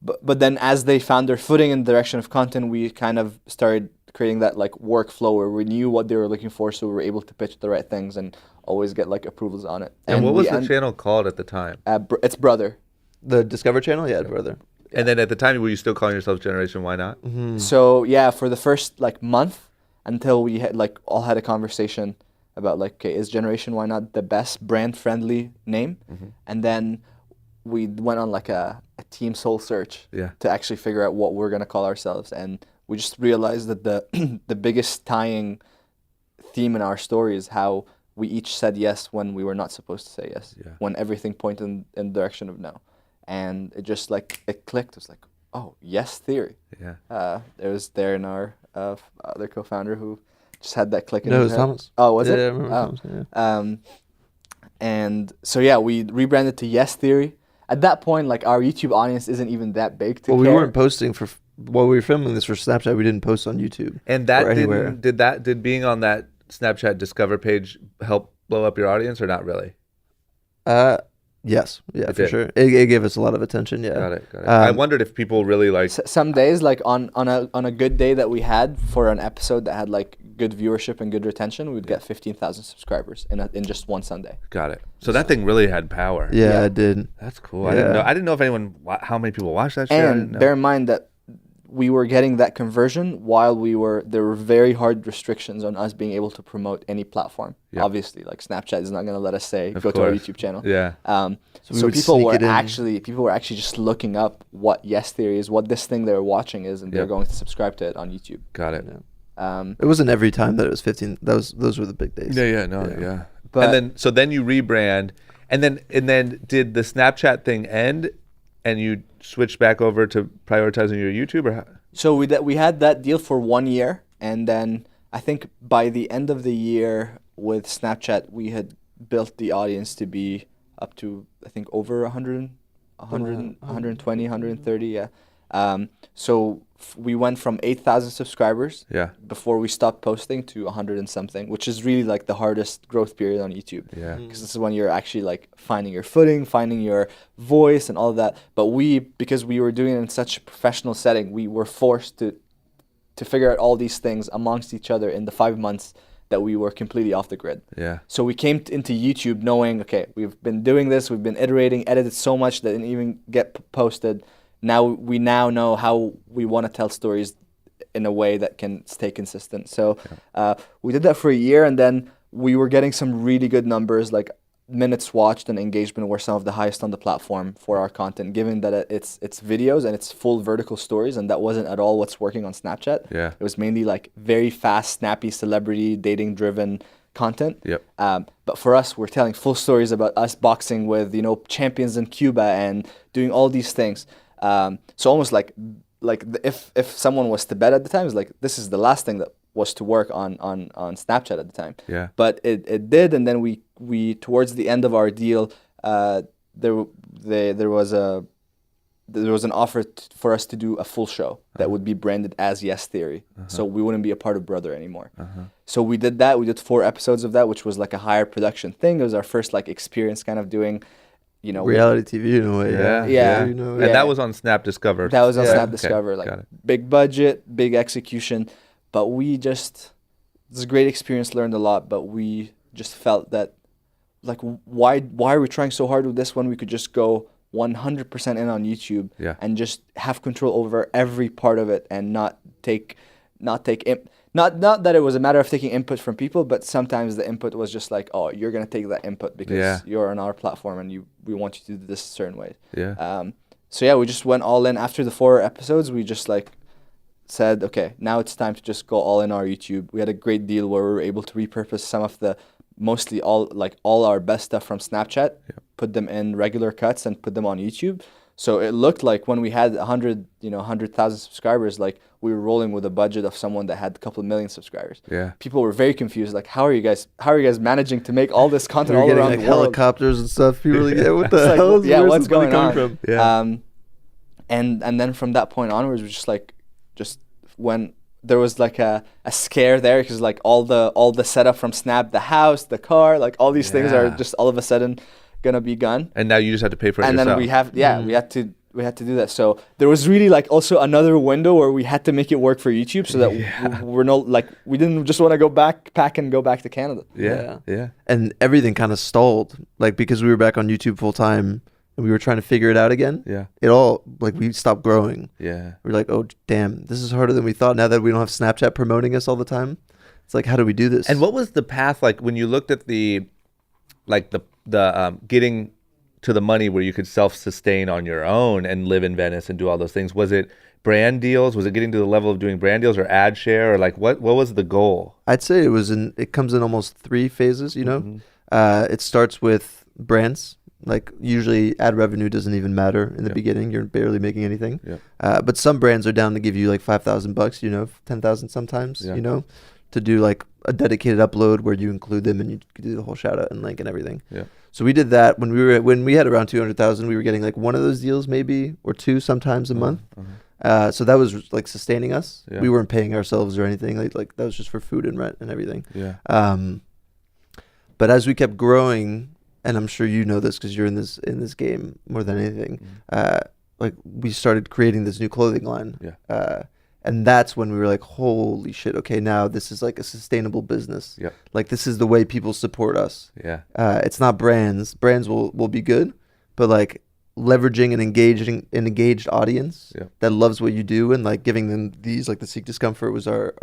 but then as they found their footing in the direction of content, we kind of started creating that like workflow where we knew what they were looking for, so we were able to pitch the right things and always get like approvals on it. And what was we the channel called at the time? It's Brother. the Discover channel, brother. And then at the time, were you still calling yourself Generation Why Not? So for the first like month until we had like all had a conversation about like, okay, is Generation Why Not the best brand friendly name? And then we went on like a team soul search to actually figure out what we're gonna call ourselves, and we just realized that the biggest tying theme in our story is how we each said yes when we were not supposed to say yes, when everything pointed in the direction of no. And it just like, it clicked. It was like, oh, yes theory. Yeah. It was there in our other co-founder who just had that click in No, it his was head. Thomas. Oh, was it? Yeah, I remember Oh. Thomas, yeah. And so yeah, we rebranded to Yes Theory. At that point, like our YouTube audience isn't even that big to Well, care. we weren't posting while we were filming this for Snapchat. We didn't post on YouTube. And that or anywhere. did being on that Snapchat Discover page help blow up your audience or not really? Yes, yeah, It for did. sure. It gave us a lot of attention. Yeah, Got it. I wondered if people really like. Some days, like on a good day that we had for an episode that had like good viewership and good retention, we'd get 15,000 subscribers in just one Sunday. Got it. So that thing really had power. Yeah, I did. That's cool. I didn't Yeah. know. I didn't know if anyone how many people watched that shit. I didn't And know. bear in mind that we were getting that conversion while there were very hard restrictions on us being able to promote any platform. Yeah. Obviously, like Snapchat is not going to let us say Of go to our course. YouTube channel. Yeah. we So would people sneak were it in. actually just looking up what Yes Theory is, what this thing they were watching is, and they're Yep. going to subscribe to it on YouTube. Got it. It wasn't every time that it was 15. Those were the big days. Yeah. But- and then you rebrand, and then did the Snapchat thing end, and you switched back over to prioritizing your YouTube, or how? So we had that deal for 1 year, and then I think by the end of the year with Snapchat, we had built the audience to be up to, I think, over 100, 120, 130, yeah. So we went from 8,000 subscribers Yeah. before we stopped posting to 100 and something, which is really like the hardest growth period on YouTube. Yeah. Because this is when you're actually like finding your footing, finding your voice and all of that. But because we were doing it in such a professional setting, we were forced to figure out all these things amongst each other in the 5 months that we were completely off the grid. Yeah. So we came into YouTube knowing, okay, we've been doing this, we've been iterating, edited so much that didn't even get posted. Now we know how we want to tell stories in a way that can stay consistent. So we did that for a year, and then we were getting some really good numbers, like minutes watched and engagement were some of the highest on the platform for our content, given that it's videos and it's full vertical stories, and that wasn't at all what's working on Snapchat. Yeah. It was mainly like very fast, snappy, celebrity, dating-driven content. Yep. But for us, we're telling full stories about us boxing with, champions in Cuba and doing all these things. So almost like if someone was to bet at the time, it's like this is the last thing that was to work on Snapchat at the time. Yeah. But it did, and then we towards the end of our deal, there was an offer for us to do a full show that would be branded as Yes Theory. So we wouldn't be a part of Brother anymore. So we did that. We did 4 episodes of that, which was like a higher production thing. It was our first like experience kind of doing, reality TV in a way. Yeah. And Yeah. that was on Snap Discover. That was on Yeah. Snap Okay, Discover, like got it. big budget, big execution, but it's a great experience, learned a lot, but we just felt that like why are we trying so hard with this when we could just go 100% in on YouTube Yeah. and just have control over every part of it and not that it was a matter of taking input from people, but sometimes the input was just like, oh, you're gonna take that input because Yeah. you're on our platform and we want you to do this a certain way. Yeah. So yeah, we just went all in after the 4 episodes. We just like said, okay, now it's time to just go all in our YouTube. We had a great deal where we were able to repurpose some of mostly all our best stuff from Snapchat, put them in regular cuts and put them on YouTube. So it looked like when we had 100,000 subscribers, like we were rolling with a budget of someone that had a couple of million subscribers. Yeah. People were very confused. Like, how are you guys managing to make all this We content were all getting around like the world? helicopters and stuff. People were like, yeah, what the It's like, hell? yeah, Where's what's this money going on? coming from? Yeah. And then from that point onwards, we just when there was like a scare there because like all the setup from Snap, the house, the car, like all these things are Yeah. just all of a sudden gonna be gone. And now you just have to pay for it And yourself. then we had to do that. So there was really like also another window where we had to make it work for YouTube so that we didn't just want to go pack and go back to Canada. Yeah. And everything kind of stalled, like because we were back on YouTube full time and we were trying to figure it out again. Yeah. It all like we stopped growing. Yeah. We're like, oh damn, this is harder than we thought. Now that we don't have Snapchat promoting us all the time, it's like, how do we do this? And what was the path like when you looked at the getting to the money where you could self-sustain on your own and live in Venice and do all those things? Was it brand deals? Was it getting to the level of doing brand deals or ad share, or like what was the goal? I'd say it comes in almost 3 phases. It starts with brands, Like usually ad revenue doesn't even matter in the Yeah. beginning. You're barely making anything. Yeah. But some brands are down to give you like $5,000, 10,000 sometimes, Yeah. to do like a dedicated upload where you include them and you do the whole shout out and link and everything. Yeah. So we did that when we had around 200,000. We were getting like one of those deals maybe or two sometimes a month. So that was like sustaining us. Yeah. We weren't paying ourselves or anything. Like that was just for food and rent and everything. Yeah. But as we kept growing, and I'm sure you know this because you're in this game more than anything, like we started creating this new clothing line. Yeah. And that's when we were like, holy shit, okay, now this is like a sustainable business. Yep. Like this is the way people support us. Yeah. It's not brands. Brands will be good, but like leveraging an engaged audience Yep. that loves what you do and like giving them these, like the Seek Discomfort was our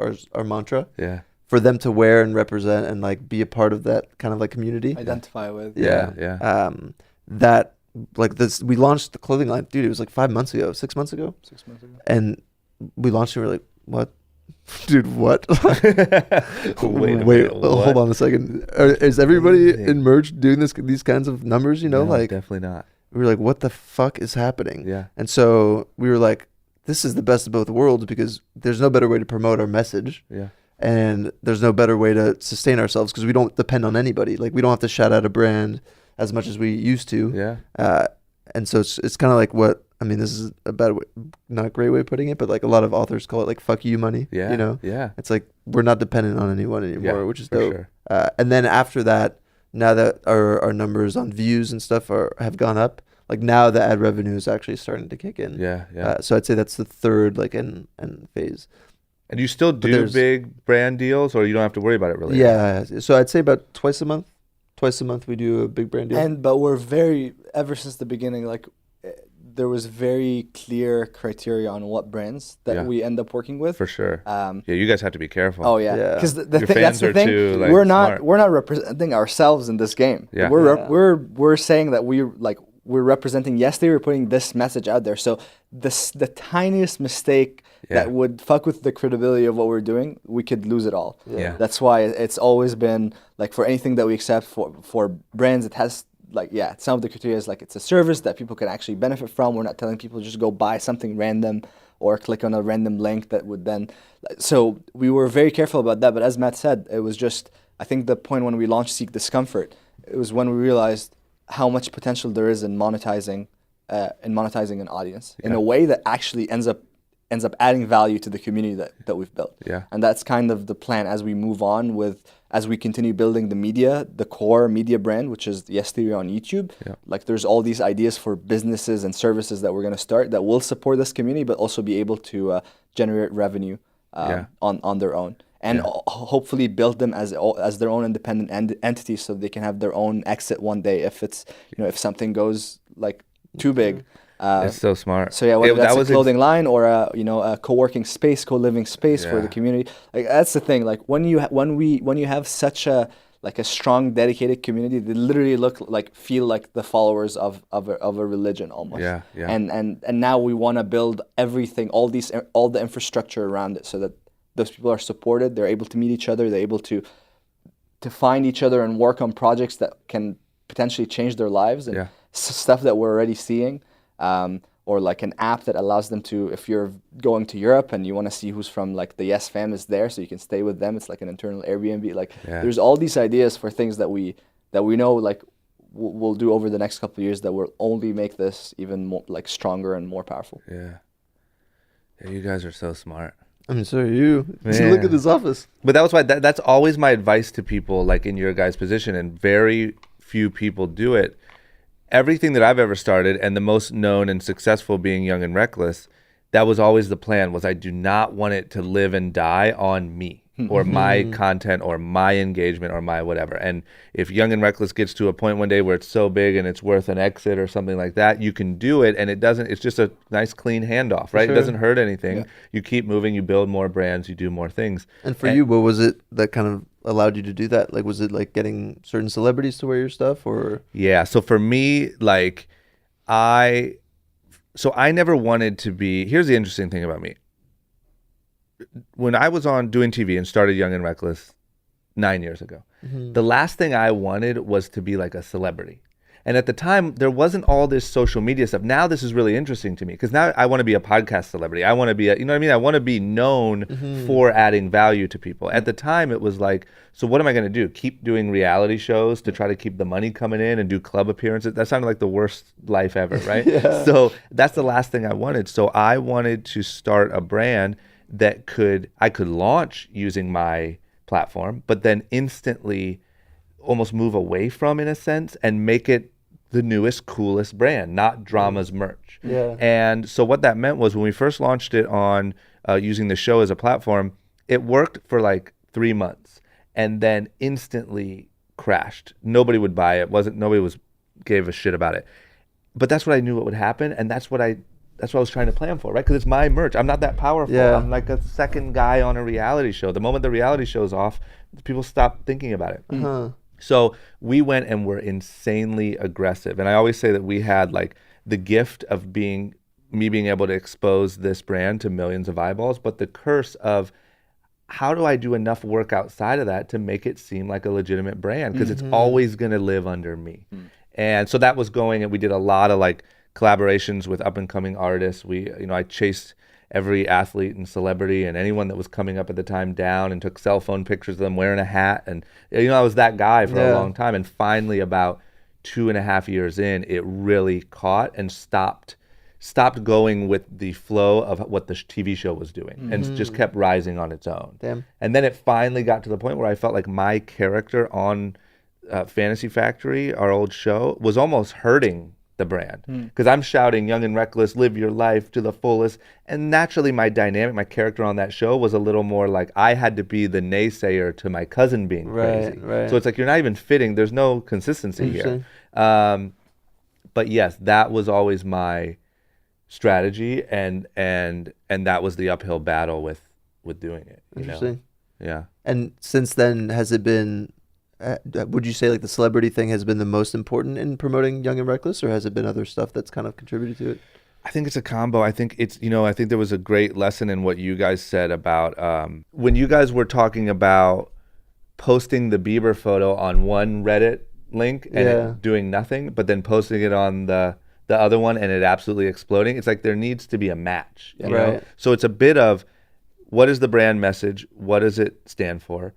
mantra. Yeah. For them to wear and represent and like be a part of that kind of like community. Identify with. Yeah. That like this, we launched the clothing line, dude. It was like 6 months ago, 6 months ago, and we launched it. And we were like, what, dude? What? Wait, hold on a second. Is everybody in merch doing these kinds of numbers? No, like definitely not. we were like, what the fuck is happening? Yeah. And so we were like, this is the best of both worlds because there's no better way to promote our message. Yeah. And there's no better way to sustain ourselves because we don't depend on anybody. Like we don't have to shout out a brand as much as we used to. Yeah. And so it's kind of like this is a bad way, not a great way of putting it, but like a lot of authors call it like fuck you money. Yeah. Yeah. It's like we're not dependent on anyone anymore, Yeah, which is for dope. sure. And then after that, now that our numbers on views and stuff have gone up, like now the ad revenue is actually starting to kick in. Yeah. Yeah. So I'd say that's the third like end phase. And you still do big brand deals, or you don't have to worry about it really? Yeah. So I'd say about twice a month. Twice a month we do a big brand deal. But we're ever since the beginning, like there was very clear criteria on what brands that we end up working with. For sure. Yeah, you guys have to be careful. Oh yeah, Yeah. because Your that's fans the are thing. too, like, we're smart. not representing ourselves in this game. Yeah. We're saying that we're representing. Yes, they were putting this message out there. So the tiniest mistake that would fuck with the credibility of what we're doing, we could lose it all. Yeah. That's why it's always been like for anything that we accept for brands, it has like some of the criteria is like it's a service that people can actually benefit from. We're not telling people just go buy something random or click on a random link that would then. So we were very careful about that. But as Matt said, it was just I think the point when we launched Seek Discomfort, it was when we realized how much potential there is in monetizing an audience in a way that actually ends up adding value to the community that we've built. Yeah. And that's kind of the plan as we move on as we continue building the core media brand, which is Yes Theory on YouTube. Yeah. Like there's all these ideas for businesses and services that we're going to start that will support this community, but also be able to generate revenue on their own. And hopefully build them as their own independent entities, so they can have their own exit one day if it's if something goes like too big. It's so smart. So whether that's a clothing line or a co-working space, co-living space for the community, like that's the thing. Like when you have such a strong, dedicated community, they literally feel like the followers of a religion almost. Yeah, yeah. And now we want to build everything, all the infrastructure around it, so that those people are supported. They're able to meet each other. They're able to find each other and work on projects that can potentially change their lives and stuff that we're already seeing. Or like an app that allows them to, if you're going to Europe and you want to see who's from like the Yes fam is there, so you can stay with them. It's like an internal Airbnb. Like there's all these ideas for things that we know like we'll do over the next couple of years that will only make this even more like stronger and more powerful. Yeah, you guys are so smart. I mean, so are you. Man. Look at this office. But that was why that's always my advice to people like in your guys' position, and very few people do it. Everything that I've ever started, and the most known and successful being Young and Reckless, that was always the plan, was I do not want it to live and die on me or my content or my engagement or my whatever. And if Young and Reckless gets to a point one day where it's so big and it's worth an exit or something like that, you can do it, and it's just a nice clean handoff, right? Sure. It doesn't hurt anything. Yeah. You keep moving, you build more brands, you do more things. And for you, what was it that kind of allowed you to do that? Like, was it like getting certain celebrities to wear your stuff, or? Yeah. So for me, like I never wanted to be, here's the interesting thing about me. When I was on doing TV and started Young and Reckless 9 years ago, the last thing I wanted was to be like a celebrity. And at the time, there wasn't all this social media stuff. Now this is really interesting to me because now I want to be a podcast celebrity. I want to be, you know what I mean? I want to be known for adding value to people. At the time, it was like, so what am I going to do? Keep doing reality shows to try to keep the money coming in and do club appearances? That sounded like the worst life ever, right? So that's the last thing I wanted. So I wanted to start a brand that I could launch using my platform, but then instantly almost move away from, in a sense, and make it the newest, coolest brand, not Drama's merch. Yeah. And so what that meant was when we first launched it on using the show as a platform, it worked for like 3 months and then instantly crashed. Nobody would buy it. Nobody gave a shit about it. But that's what I knew what would happen, and that's what I was trying to plan for, right? Because it's my merch. I'm not that powerful. Yeah. I'm like a second guy on a reality show. The moment the reality show's off, people stop thinking about it. So we went and were insanely aggressive. And I always say that we had like the gift of being able to expose this brand to millions of eyeballs, but the curse of how do I do enough work outside of that to make it seem like a legitimate brand? Because it's always going to live under me. And so that was going, and we did a lot of like collaborations with up and coming artists. I chased every athlete and celebrity and anyone that was coming up at the time down and took cell phone pictures of them wearing a hat. And, I was that guy for a long time. And finally, about 2.5 years in, it really caught and stopped going with the flow of what the TV show was doing and just kept rising on its own. Damn. And then it finally got to the point where I felt like my character on Fantasy Factory, our old show, was almost hurting the brand because I'm shouting young and reckless, live your life to the fullest, and naturally my character on that show was a little more like I had to be the naysayer to my cousin being crazy. So it's like you're not even fitting, there's no consistency here. But yes, that was always my strategy, and that was the uphill battle with doing it. Interesting. Yeah. And since then, has it been would you say like the celebrity thing has been the most important in promoting Young and Reckless, or has it been other stuff that's kind of contributed to it? I think it's a combo. I think it's, I think there was a great lesson in what you guys said about when you guys were talking about posting the Bieber photo on one Reddit link and it doing nothing, but then posting it on the other one and it absolutely exploding. It's like there needs to be a match. You know? So it's a bit of what is the brand message? What does it stand for?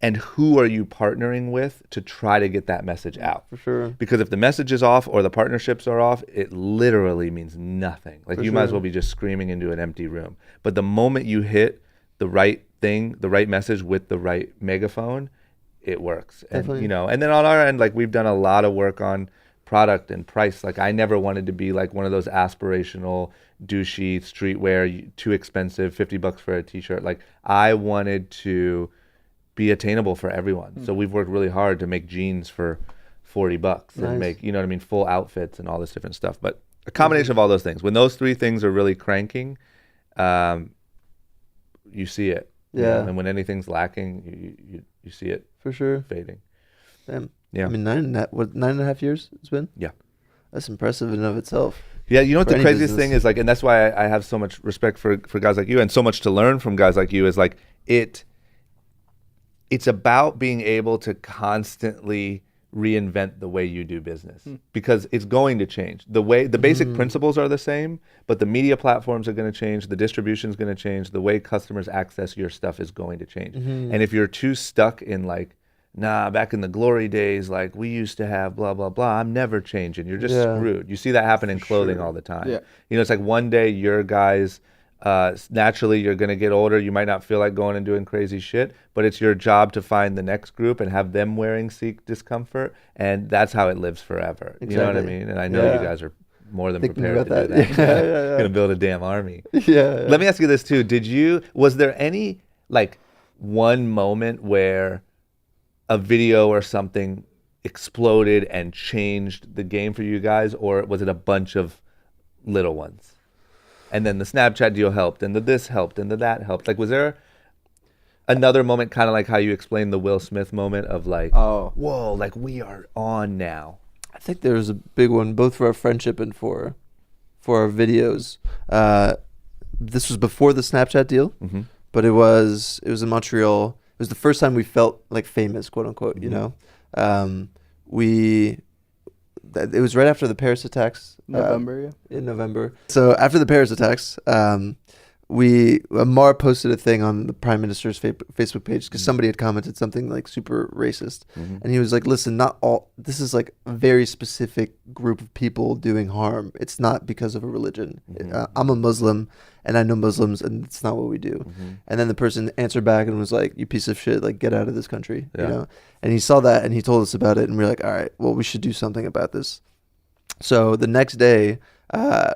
And who are you partnering with to try to get that message out? For sure. Because if the message is off or the partnerships are off, it literally means nothing. Like you might as well be just screaming into an empty room. But the moment you hit the right thing, the right message with the right megaphone, it works. And, and then on our end, like we've done a lot of work on product and price. Like I never wanted to be like one of those aspirational douchey streetwear, too expensive, $50 for a t-shirt. Like I wanted to be attainable for everyone. So we've worked really hard to make jeans for $40 and make, full outfits and all this different stuff. But a combination of all those things. When those three things are really cranking, you see it. And when anything's lacking, you see it for sure fading. Damn. Yeah. I mean, 9.5 years it's been? Yeah. That's impressive in and of itself. Yeah, you know what the craziest thing is, like, and that's why I have so much respect for guys like you and so much to learn from guys like you is like it's about being able to constantly reinvent the way you do business because it's going to change. The basic principles are the same, but the media platforms are going to change, the distribution is going to change, the way customers access your stuff is going to change. And if you're too stuck in like, back in the glory days, like we used to have blah, blah, blah, I'm never changing. You're just screwed. You see that happen in clothing all the time. Yeah. It's like one day your guys, naturally you're going to get older. You might not feel like going and doing crazy shit, but it's your job to find the next group and have them seek discomfort. And that's how it lives forever. Exactly. You know what I mean? And I know you guys are more than prepared to do that. You're going to build a damn army. Let me ask you this too. Was there any like one moment where a video or something exploded and changed the game for you guys, or was it a bunch of little ones? And then the Snapchat deal helped, and the this helped, and the that helped. Like, was there another moment, kind of like how you explained the Will Smith moment of like, whoa, like we are on now? I think there was a big one, both for our friendship and for our videos. This was before the Snapchat deal, but it was in Montreal. It was the first time we felt like famous, quote unquote. We it was right after the Paris attacks. November, In November. So after the Paris attacks, Amar posted a thing on the Prime Minister's Facebook page because somebody had commented something like super racist, and he was like, "Listen, not all. This is like a very specific group of people doing harm. It's not because of a religion. I'm a Muslim, and I know Muslims, and it's not what we do." And then the person answered back and was like, "You piece of shit! Like, get out of this country." Yeah. You know. And he saw that, and he told us about it, and we were like, "All right, well, we should do something about this." So the next day,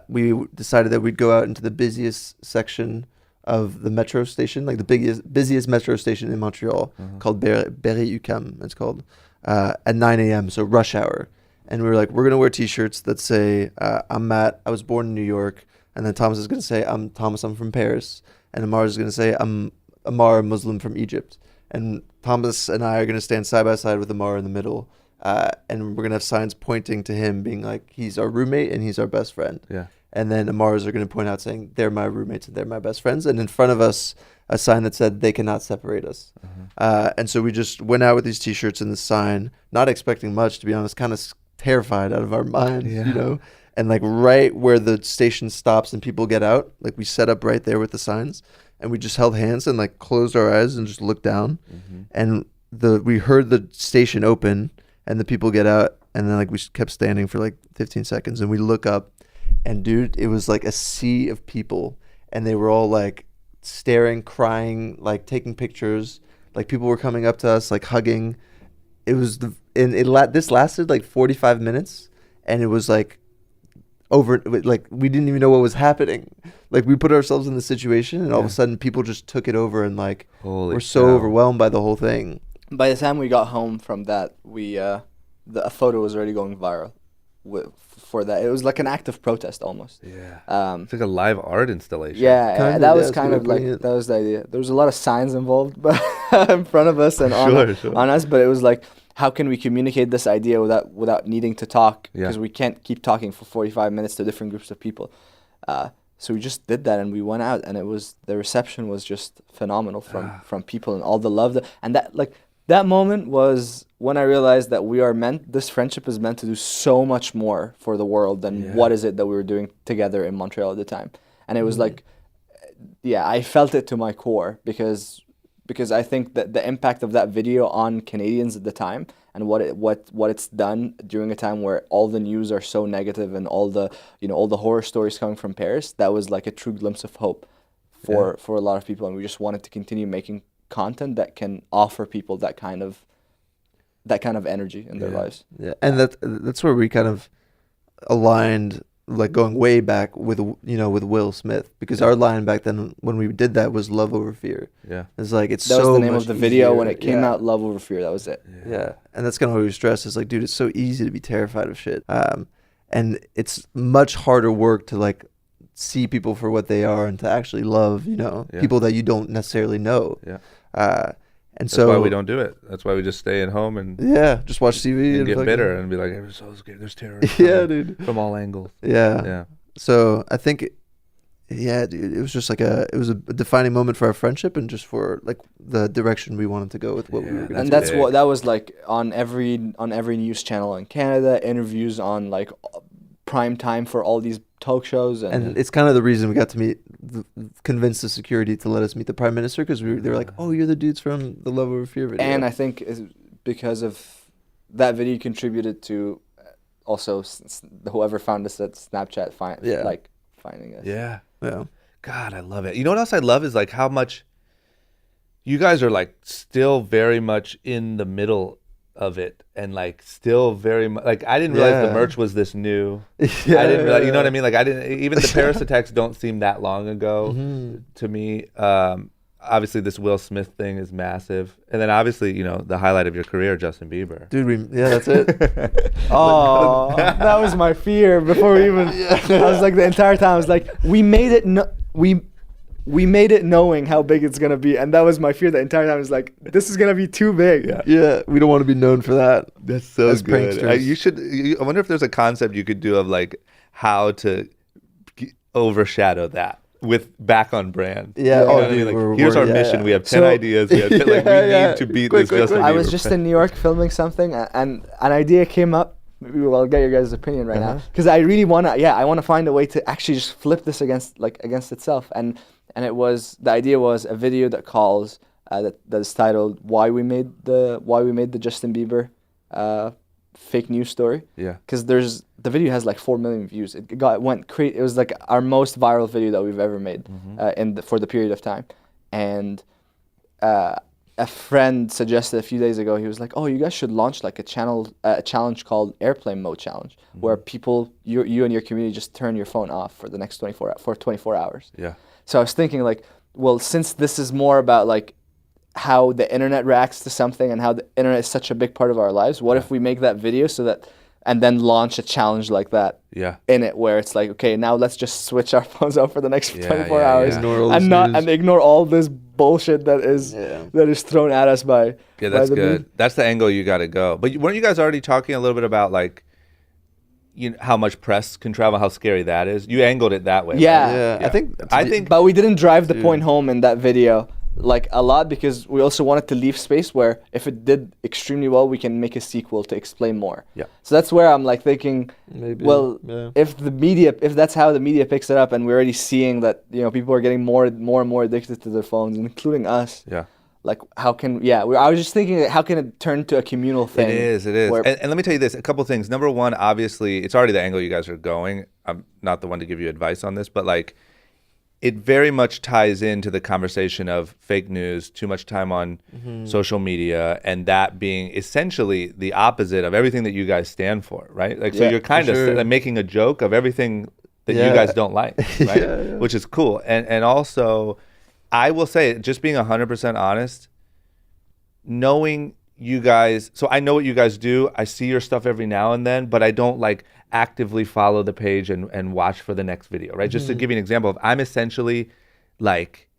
we decided that we'd go out into the busiest section of the metro station, like the busiest metro station in Montreal, called Berry-UQAM, it's called, at 9 a.m., so rush hour. And we were like, we're going to wear T-shirts that say, I'm Matt, I was born in New York. And then Thomas is going to say, I'm Thomas, I'm from Paris. And Amar is going to say, I'm Amar, a Muslim from Egypt. And Thomas and I are going to stand side by side with Amar in the middle. And we're going to have signs pointing to him being like, he's our roommate and he's our best friend. Yeah. And then Amars are going to point out saying, they're my roommates and they're my best friends. And in front of us, a sign that said, they cannot separate us. And so we just went out with these T-shirts and this sign, not expecting much, to be honest, kind of terrified out of our minds, you know? And like right where the station stops and people get out, like we set up right there with the signs. And we just held hands and like closed our eyes and just looked down. And we heard the station open and the people get out. And then like we kept standing for like 15 seconds and we look up. And dude, it was like a sea of people, and they were all like staring, crying, like taking pictures. Like people were coming up to us, like hugging. It was this lasted like 45 minutes, and it was like over. Like we didn't even know what was happening. Like we put ourselves in the situation, and all of a sudden people just took it over, and like we're so overwhelmed by the whole thing. By the time we got home from that, a photo was already going viral. For that, it was like an act of protest almost. It's like a live art installation. That was kind of like that was the idea. There was a lot of signs involved, but in front of us and on us. But it was like, how can we communicate this idea without needing to talk? Because we can't keep talking for 45 minutes to different groups of people. So we just did that, and we went out, and the reception was just phenomenal from people and all the love that moment was when I realized that this friendship is meant to do so much more for the world than what is it that we were doing together in Montreal at the time. And it was like, I felt it to my core because I think that the impact of that video on Canadians at the time and what it's done during a time where all the news are so negative and all the horror stories coming from Paris, that was like a true glimpse of hope for a lot of people. And we just wanted to continue making content that can offer people that kind of energy in their lives. And that's where we kind of aligned, like going way back with Will Smith, because our line back then when we did that was love over fear. It's like that was the name of the video when it came out. Love over fear, that was it. And that's kind of what we stress is like, dude, it's so easy to be terrified of shit, and it's much harder work to like see people for what they are and to actually love people that you don't necessarily know. And that's why we don't do it. That's why we just stay at home and just watch TV and get bitter and be like, "Everyone's so scared. There's terror." Dude, from all angles. So I think, dude, it was just like a defining moment for our friendship and just for like the direction we wanted to go with what we were. And that's what that was like on every news channel in Canada. Interviews on like prime time for all these talk shows, and it's kind of the reason we got to convince the security to let us meet the Prime Minister, because they were like, oh, you're the dudes from the Love Over Fear video. And I think because of that video contributed to also whoever found us at Snapchat finding us. God, I love it. You know what else I love is like how much you guys are like still very much in the middle of it, and like still very much like I didn't realize the merch was this new. I didn't realize, you know what I mean? Like I didn't, even the Paris attacks don't seem that long ago to me. Obviously this Will Smith thing is massive, and then obviously the highlight of your career, Justin Bieber. Dude, that's it. That was my fear before we even. I was like the entire time I was like, we made it. We made it knowing how big it's gonna be, and that was my fear the entire time. I was like, this is gonna be too big. We don't want to be known for that. That's so good. I wonder if there's a concept you could do of like how to overshadow that with back on brand. Here's our mission. We have 10 ideas. We have we need to beat this Justin Bieber. I was just in New York filming something, and an idea came up maybe we'll get your guys' opinion right now, Uh-huh. because I really I want to find a way to actually just flip this against itself. And the idea was a video that calls that is titled "Why We Made the Justin Bieber Fake News Story." Yeah. Because the video has like 4 million views. It was like our most viral video that we've ever made for the period of time. And a friend suggested a few days ago, he was like, "Oh, you guys should launch like a challenge called Airplane Mode Challenge, where people, you and your community just turn your phone off for the next 24 hours." Yeah. So I was thinking like, well, since this is more about like how the internet reacts to something and how the internet is such a big part of our lives, what if we make that video and then launch a challenge like that Yeah. in it, where it's like, okay, now let's just switch our phones off for the next Yeah, 24 yeah, hours yeah. Ignore all and this not news. and ignore all this bullshit that is thrown at us by Yeah, by that's the good. media. That's the angle you got to go. But weren't you guys already talking a little bit about like, how much press can travel, how scary that is? You angled it that way. Yeah. right? Yeah, I think I think But we didn't drive the point home in that video like a lot, because we also wanted to leave space where if it did extremely well, we can make a sequel to explain more. Yeah. So that's where I'm like thinking, Maybe, well, yeah. if that's how the media picks it up, and we're already seeing that, people are getting more and more addicted to their phones, including us. Yeah. Like, how can, I was just thinking, how can it turn to a communal thing? It is. where- And let me tell you this, a couple things. Number one, obviously, it's already the angle you guys are going. I'm not the one to give you advice on this, but like, it very much ties into the conversation of fake news, too much time on social media, and that being essentially the opposite of everything that you guys stand for, right? Like, so Yeah, you're kind of sure. making a joke of everything that Yeah. you guys don't like, right? Yeah. Which is cool. And also, I will say, just being 100% honest, knowing you guys, so I know what you guys do. I see your stuff every now and then, but I don't like actively follow the page and watch for the next video, right? Just to give you an example of, I'm essentially like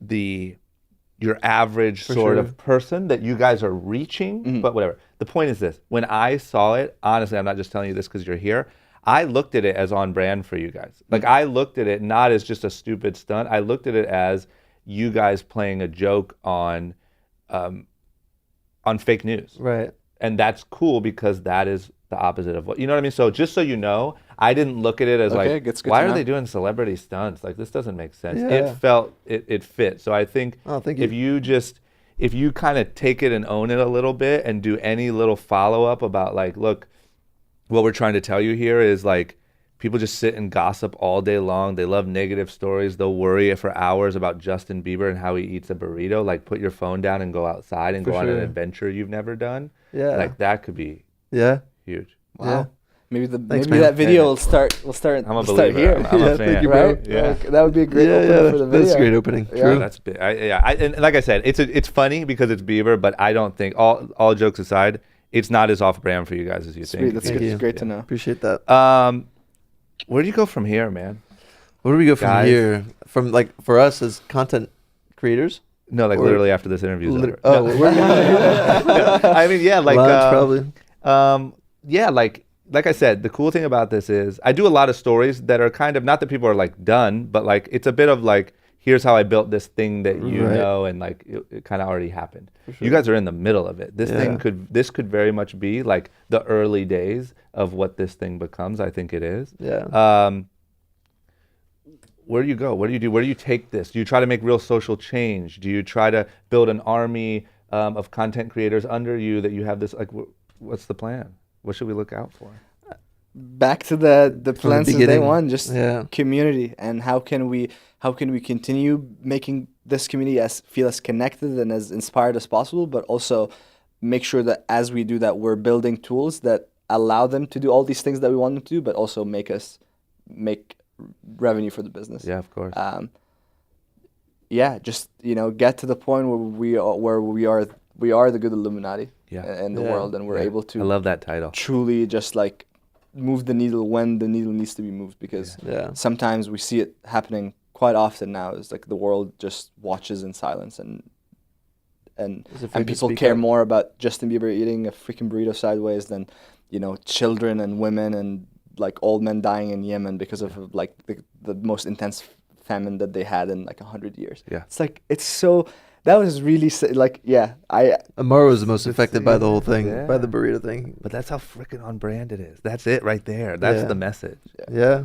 your average sort of person that you guys are reaching, but whatever. The point is this, when I saw it, honestly, I'm not just telling you this because you're here, I looked at it as on brand for you guys. Like, I looked at it not as just a stupid stunt. I looked at it as you guys playing a joke on fake news. Right. And that's cool because that is the opposite of what, you know what I mean? So just so you know, I didn't look at it as Okay, like, it's good why to are know. they doing celebrity stunts? Like, this doesn't make sense. Yeah. It felt, it fit. So I think Oh, thank if you kind of take it and own it a little bit and do any little follow-up about like, look, what we're trying to tell you here is like, people just sit and gossip all day long. They love negative stories. They'll worry for hours about Justin Bieber and how he eats a burrito. Like, put your phone down and go outside and For go on an sure. adventure you've never done. Yeah. Like, that could be Yeah. huge. Wow. Yeah. Maybe Thanks, maybe man. that video Hey. will start I'm a will start believer. here. I'm a Yeah, fan. thank you, Right? bro. Yeah. Like, that would be a great Yeah, opener for the video. that's a great opening. Yeah. True. That's big. And like I said, it's funny because it's Bieber, but I don't think, all jokes aside, it's not as off-brand for you guys as you Sweet. think. That's Thank good. you. It's great to know. Appreciate that. Where do you go from here, man? Where do we go from Guys. here? From like for us as content creators? No, like Or- literally after this interview is over. Oh, No. we're I mean, yeah, like lunch probably. yeah, like I said, the cool thing about this is I do a lot of stories that are kind of, not that people are like done, but like it's a bit of like, here's how I built this thing that you Right. know, and like it kind of already happened. You guys are in the middle of it. This Yeah. this could very much be like the early days of what this thing becomes. I think it is. Yeah. Where do you go? What do you do? Where do you take this? Do you try to make real social change? Do you try to build an army of content creators under you that you have this, like, what's the plan? What should we look out for? Back to the plan since day beginning. one, just Yeah. community, and how can we continue making this community feel as connected and as inspired as possible, but also make sure that as we do that, we're building tools that allow them to do all these things that we want them to do, but also make revenue for the business. Yeah, of course. Just get to the point where we are the good Illuminati in the Yeah. world, and we're Yeah. able I to love that title. truly just like move the needle when the needle needs to be moved, because Yeah. sometimes we see it happening quite often now. It's like the world just watches in silence, and Is afraid to people speak care up. more about Justin Bieber eating a freaking burrito sideways than children and women and like old men dying in Yemen because of like the most intense famine that they had in like 100 years. Yeah. It's like, it's so, that was really, like, yeah, Amaro was the most affected by the whole thing, Yeah. by the burrito thing. But that's how freaking on brand it is. That's it right there. That's Yeah. the message. Yeah.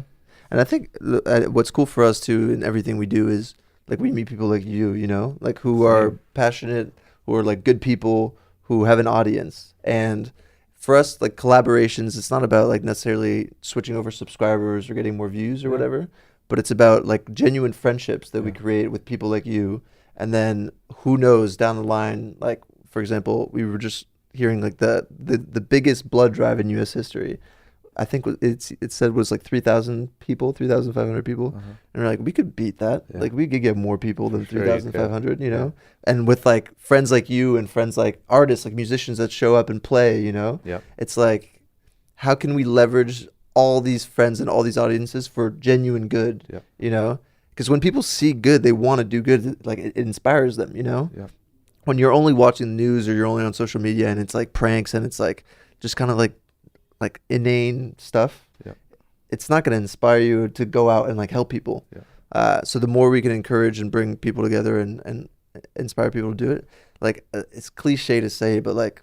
And I think what's cool for us too in everything we do is like we meet people like you know, like who are passionate, who are like good people, who have an audience. And for us, like collaborations, it's not about like necessarily switching over subscribers or getting more views or whatever, but it's about like genuine friendships that we create with people like you. And then who knows down the line, like for example, we were just hearing like the biggest blood drive in U.S. history. I think it said was like 3,000 people, 3,500 people. And we're like, we could beat that. Yeah. Like we could get more people than Sure you could. 3,500, you know? And with like friends like you and friends like artists, like musicians that show up and play, you know? Yep. It's like, how can we leverage all these friends and all these audiences for genuine good, Yep. you know? Because when people see good, they want to do good. Like it inspires them, you know? Yep. When you're only watching the news or you're only on social media and it's like pranks and it's like just kind of like inane stuff, it's not going to inspire you to go out and like help people. So the more we can encourage and bring people together and inspire people to do it, like it's cliche to say, but like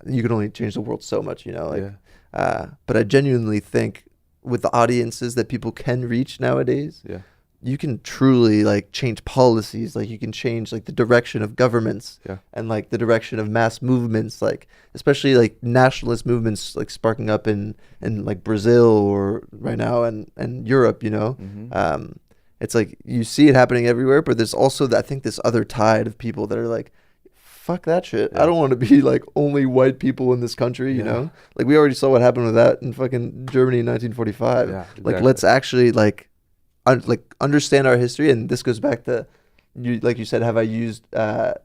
you can only change the world so much, you know, like, but I genuinely think with the audiences that people can reach nowadays, you can truly like change policies. Like you can change like the direction of governments and like the direction of mass movements, like especially like nationalist movements like sparking up in like Brazil or right now and Europe, you know. It's like you see it happening everywhere, but there's also I think this other tide of people that are like, fuck that shit. I don't want to be like only white people in this country, you know? Like we already saw what happened with that in fucking Germany in 1945. Like let's actually like understand our history. And this goes back to you, like you said, have I used the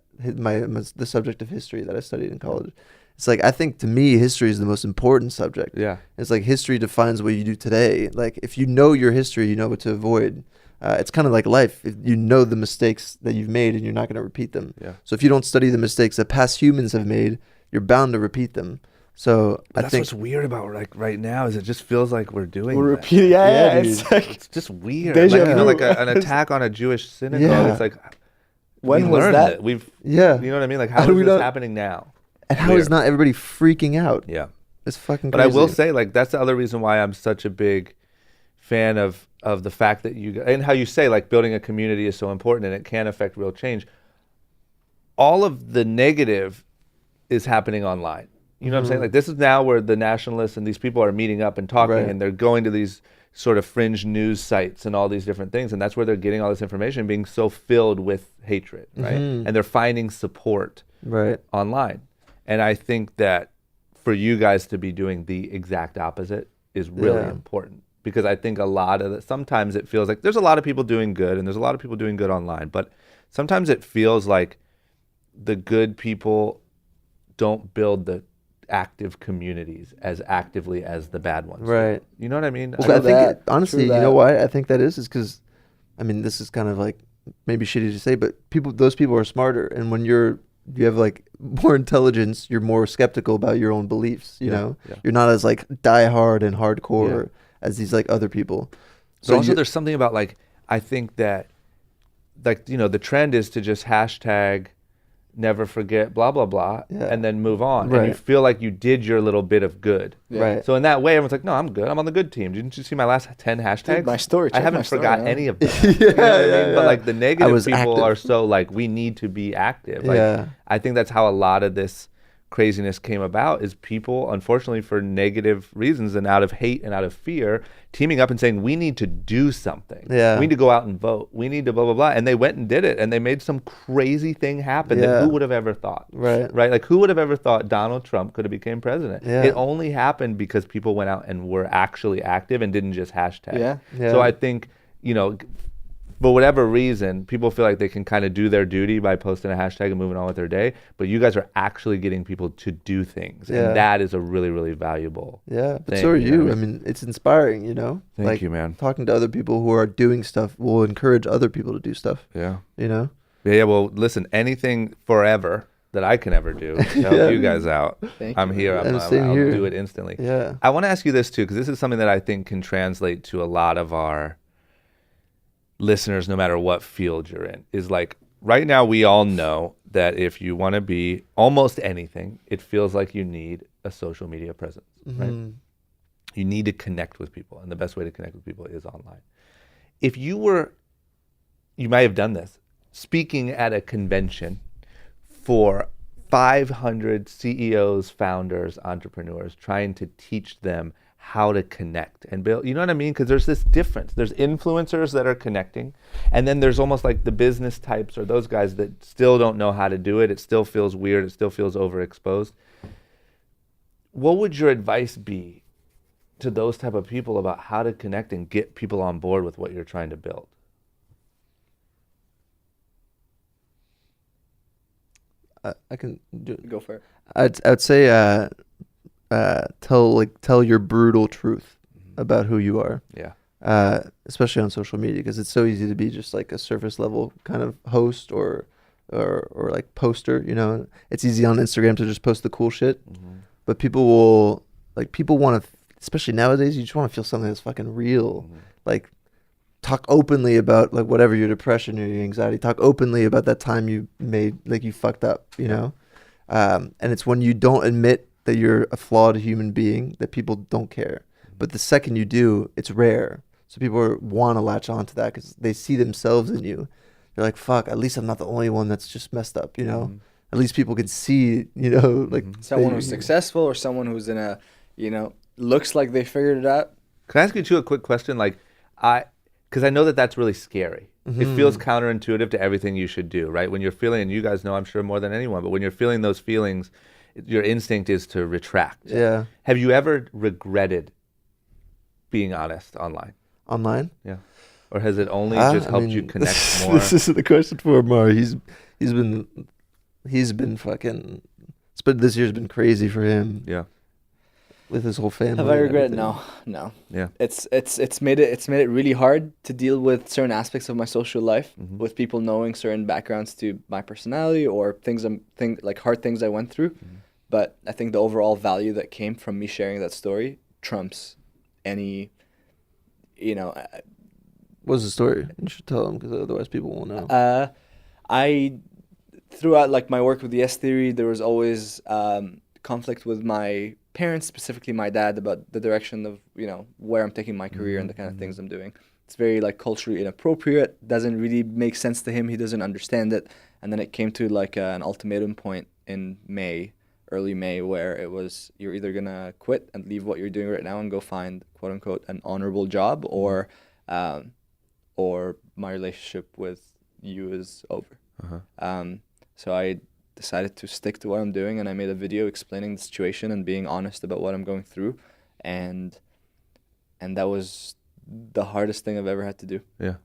subject of history that I studied in college? It's like I think to me history is the most important subject. It's like history defines what you do today. Like if you know your history, you know what to avoid. It's kind of like life. If you know the mistakes that you've made and you're not going to repeat them. So if you don't study the mistakes that past humans have made, you're bound to repeat them. So But that's what's weird about like right now is it just feels like we're doing that. repeating. dude. It's just weird. Deja Like, you know, vu. like an attack on a Jewish synagogue. It's like When we was learned that? it. We've you know what I mean? Like how do is we this not- happening now? and how is not everybody freaking out? It's fucking But crazy. I will say, like, that's the other reason why I'm such a big fan of the fact that and how you say, like, building a community is so important and it can affect real change. All of the negative is happening online. You know what I'm saying? Like, this is now where the nationalists and these people are meeting up and talking and they're going to these sort of fringe news sites and all these different things. And that's where they're getting all this information, being so filled with hatred, right? And they're finding support online. And I think that for you guys to be doing the exact opposite is really important, because I think a lot of sometimes it feels like there's a lot of people doing good and there's a lot of people doing good online, but sometimes it feels like the good people don't build the active communities as actively as the bad ones do. You know what I mean? Well, I think honestly, you know why I think that is because, I mean, this is kind of like maybe shitty to say, but those people are smarter, and when you have like more intelligence, you're more skeptical about your own beliefs. You know, you're not as like diehard and hardcore as these like other people. So also there's something about like, I think that like, you know, the trend is to just hashtag never forget blah blah blah and then move on, and you feel like you did your little bit of good. So in that way everyone's like, no, I'm good, I'm on the good team. Didn't you see my last 10 hashtags? Dude, my story, I check haven't my story, forgot yeah. any of them. You know what I mean? But like the negative people active. are so like, we need to be active. Like, I think that's how a lot of this craziness came about, is people, unfortunately, for negative reasons and out of hate and out of fear, teaming up and saying, we need to do something. We need to go out and vote. We need to blah, blah, blah. And they went and did it. And they made some crazy thing happen that who would have ever thought? Right? Like, who would have ever thought Donald Trump could have became president? It only happened because people went out and were actually active and didn't just hashtag. So I think, you know, for whatever reason, people feel like they can kind of do their duty by posting a hashtag and moving on with their day. But you guys are actually getting people to do things. And that is a really, really valuable but thing, so are you. know? I mean, it's inspiring, you know? Thank you, man. Talking to other people who are doing stuff will encourage other people to do stuff. You know? Yeah, well, listen, anything forever that I can ever do to help you guys out, I'm here. I'll do it instantly. I want to ask you this, too, because this is something that I think can translate to a lot of our listeners, no matter what field you're in, is like right now we all know that if you want to be almost anything, it feels like you need a social media presence, right? You need to connect with people, and the best way to connect with people is online. If you might have done this, speaking at a convention for 500 CEOs, founders, entrepreneurs, trying to teach them how to connect and build, you know what I mean? Because there's this difference. There's influencers that are connecting, and then there's almost like the business types or those guys that still don't know how to do it. It still feels weird. It still feels overexposed. What would your advice be to those type of people about how to connect and get people on board with what you're trying to build? I can do it. Go for it. I'd say tell your brutal truth about who you are. Yeah. Especially on social media, because it's so easy to be just like a surface level kind of host or like poster. You know, it's easy on Instagram to just post the cool shit, but people want to, especially nowadays, you just want to feel something that's fucking real. Like, talk openly about like whatever your depression or your anxiety. Talk openly about that time you made, like, you fucked up, you know. And it's when you don't admit that you're a flawed human being that people don't care. But the second you do, it's rare. So people want to latch on to that because they see themselves in you. They're like, fuck, at least I'm not the only one that's just messed up, you know? At least people can see, you know, like... Someone who's successful or someone who's in a, you know, looks like they figured it out. Can I ask you too a quick question? Like, because I know that that's really scary. It feels counterintuitive to everything you should do, right? When you're feeling, and you guys know I'm sure more than anyone, but when you're feeling those feelings, your instinct is to retract. Yeah. Have you ever regretted being honest online? Online? Yeah. Or has it only just helped you connect more? This is the question for Amar. He's been fucking... This year's been crazy for him. Yeah. With his whole family. Have I regretted? everything. No. Yeah. It's made it really hard to deal with certain aspects of my social life, with people knowing certain backgrounds to my personality or like hard things I went through. But I think the overall value that came from me sharing that story trumps any, you know. What's the story? You should tell them, because otherwise people won't know. Throughout like my work with the S theory, there was always conflict with my parents, specifically my dad, about the direction of, you know, where I'm taking my career and the kind of things I'm doing. It's very like culturally inappropriate, doesn't really make sense to him, he doesn't understand it. And then it came to like an ultimatum point in early May, where it was, you're either gonna quit and leave what you're doing right now and go find, quote unquote, an honorable job, or my relationship with you is over. So I decided to stick to what I'm doing, and I made a video explaining the situation and being honest about what I'm going through, and that was the hardest thing I've ever had to do. Yeah.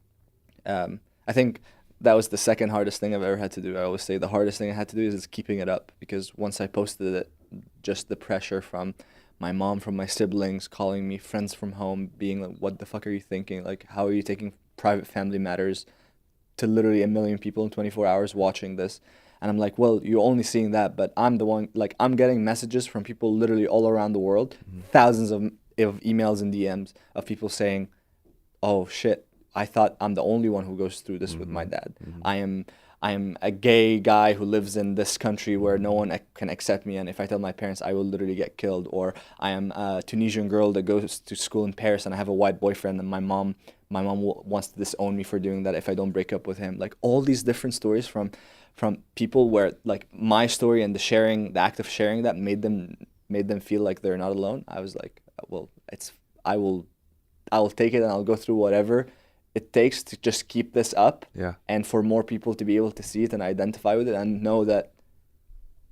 I think that was the second hardest thing I've ever had to do. I always say the hardest thing I had to do is keeping it up, because once I posted it, just the pressure from my mom, from my siblings, calling me, friends from home, being like, what the fuck are you thinking? Like, how are you taking private family matters to literally 1 million people in 24 hours watching this? And I'm like, well, you're only seeing that, but I'm the one, like, I'm getting messages from people literally all around the world, thousands of emails and DMs of people saying, oh shit, I thought I'm the only one who goes through this with my dad. I am a gay guy who lives in this country where no one can accept me, and if I tell my parents, I will literally get killed. Or I am a Tunisian girl that goes to school in Paris, and I have a white boyfriend, and my mom wants to disown me for doing that if I don't break up with him. Like, all these different stories from people where, like, my story and the act of sharing that made them feel like they're not alone. I was like, well, I will take it, and I'll go through whatever it takes to just keep this up, and for more people to be able to see it and identify with it and know that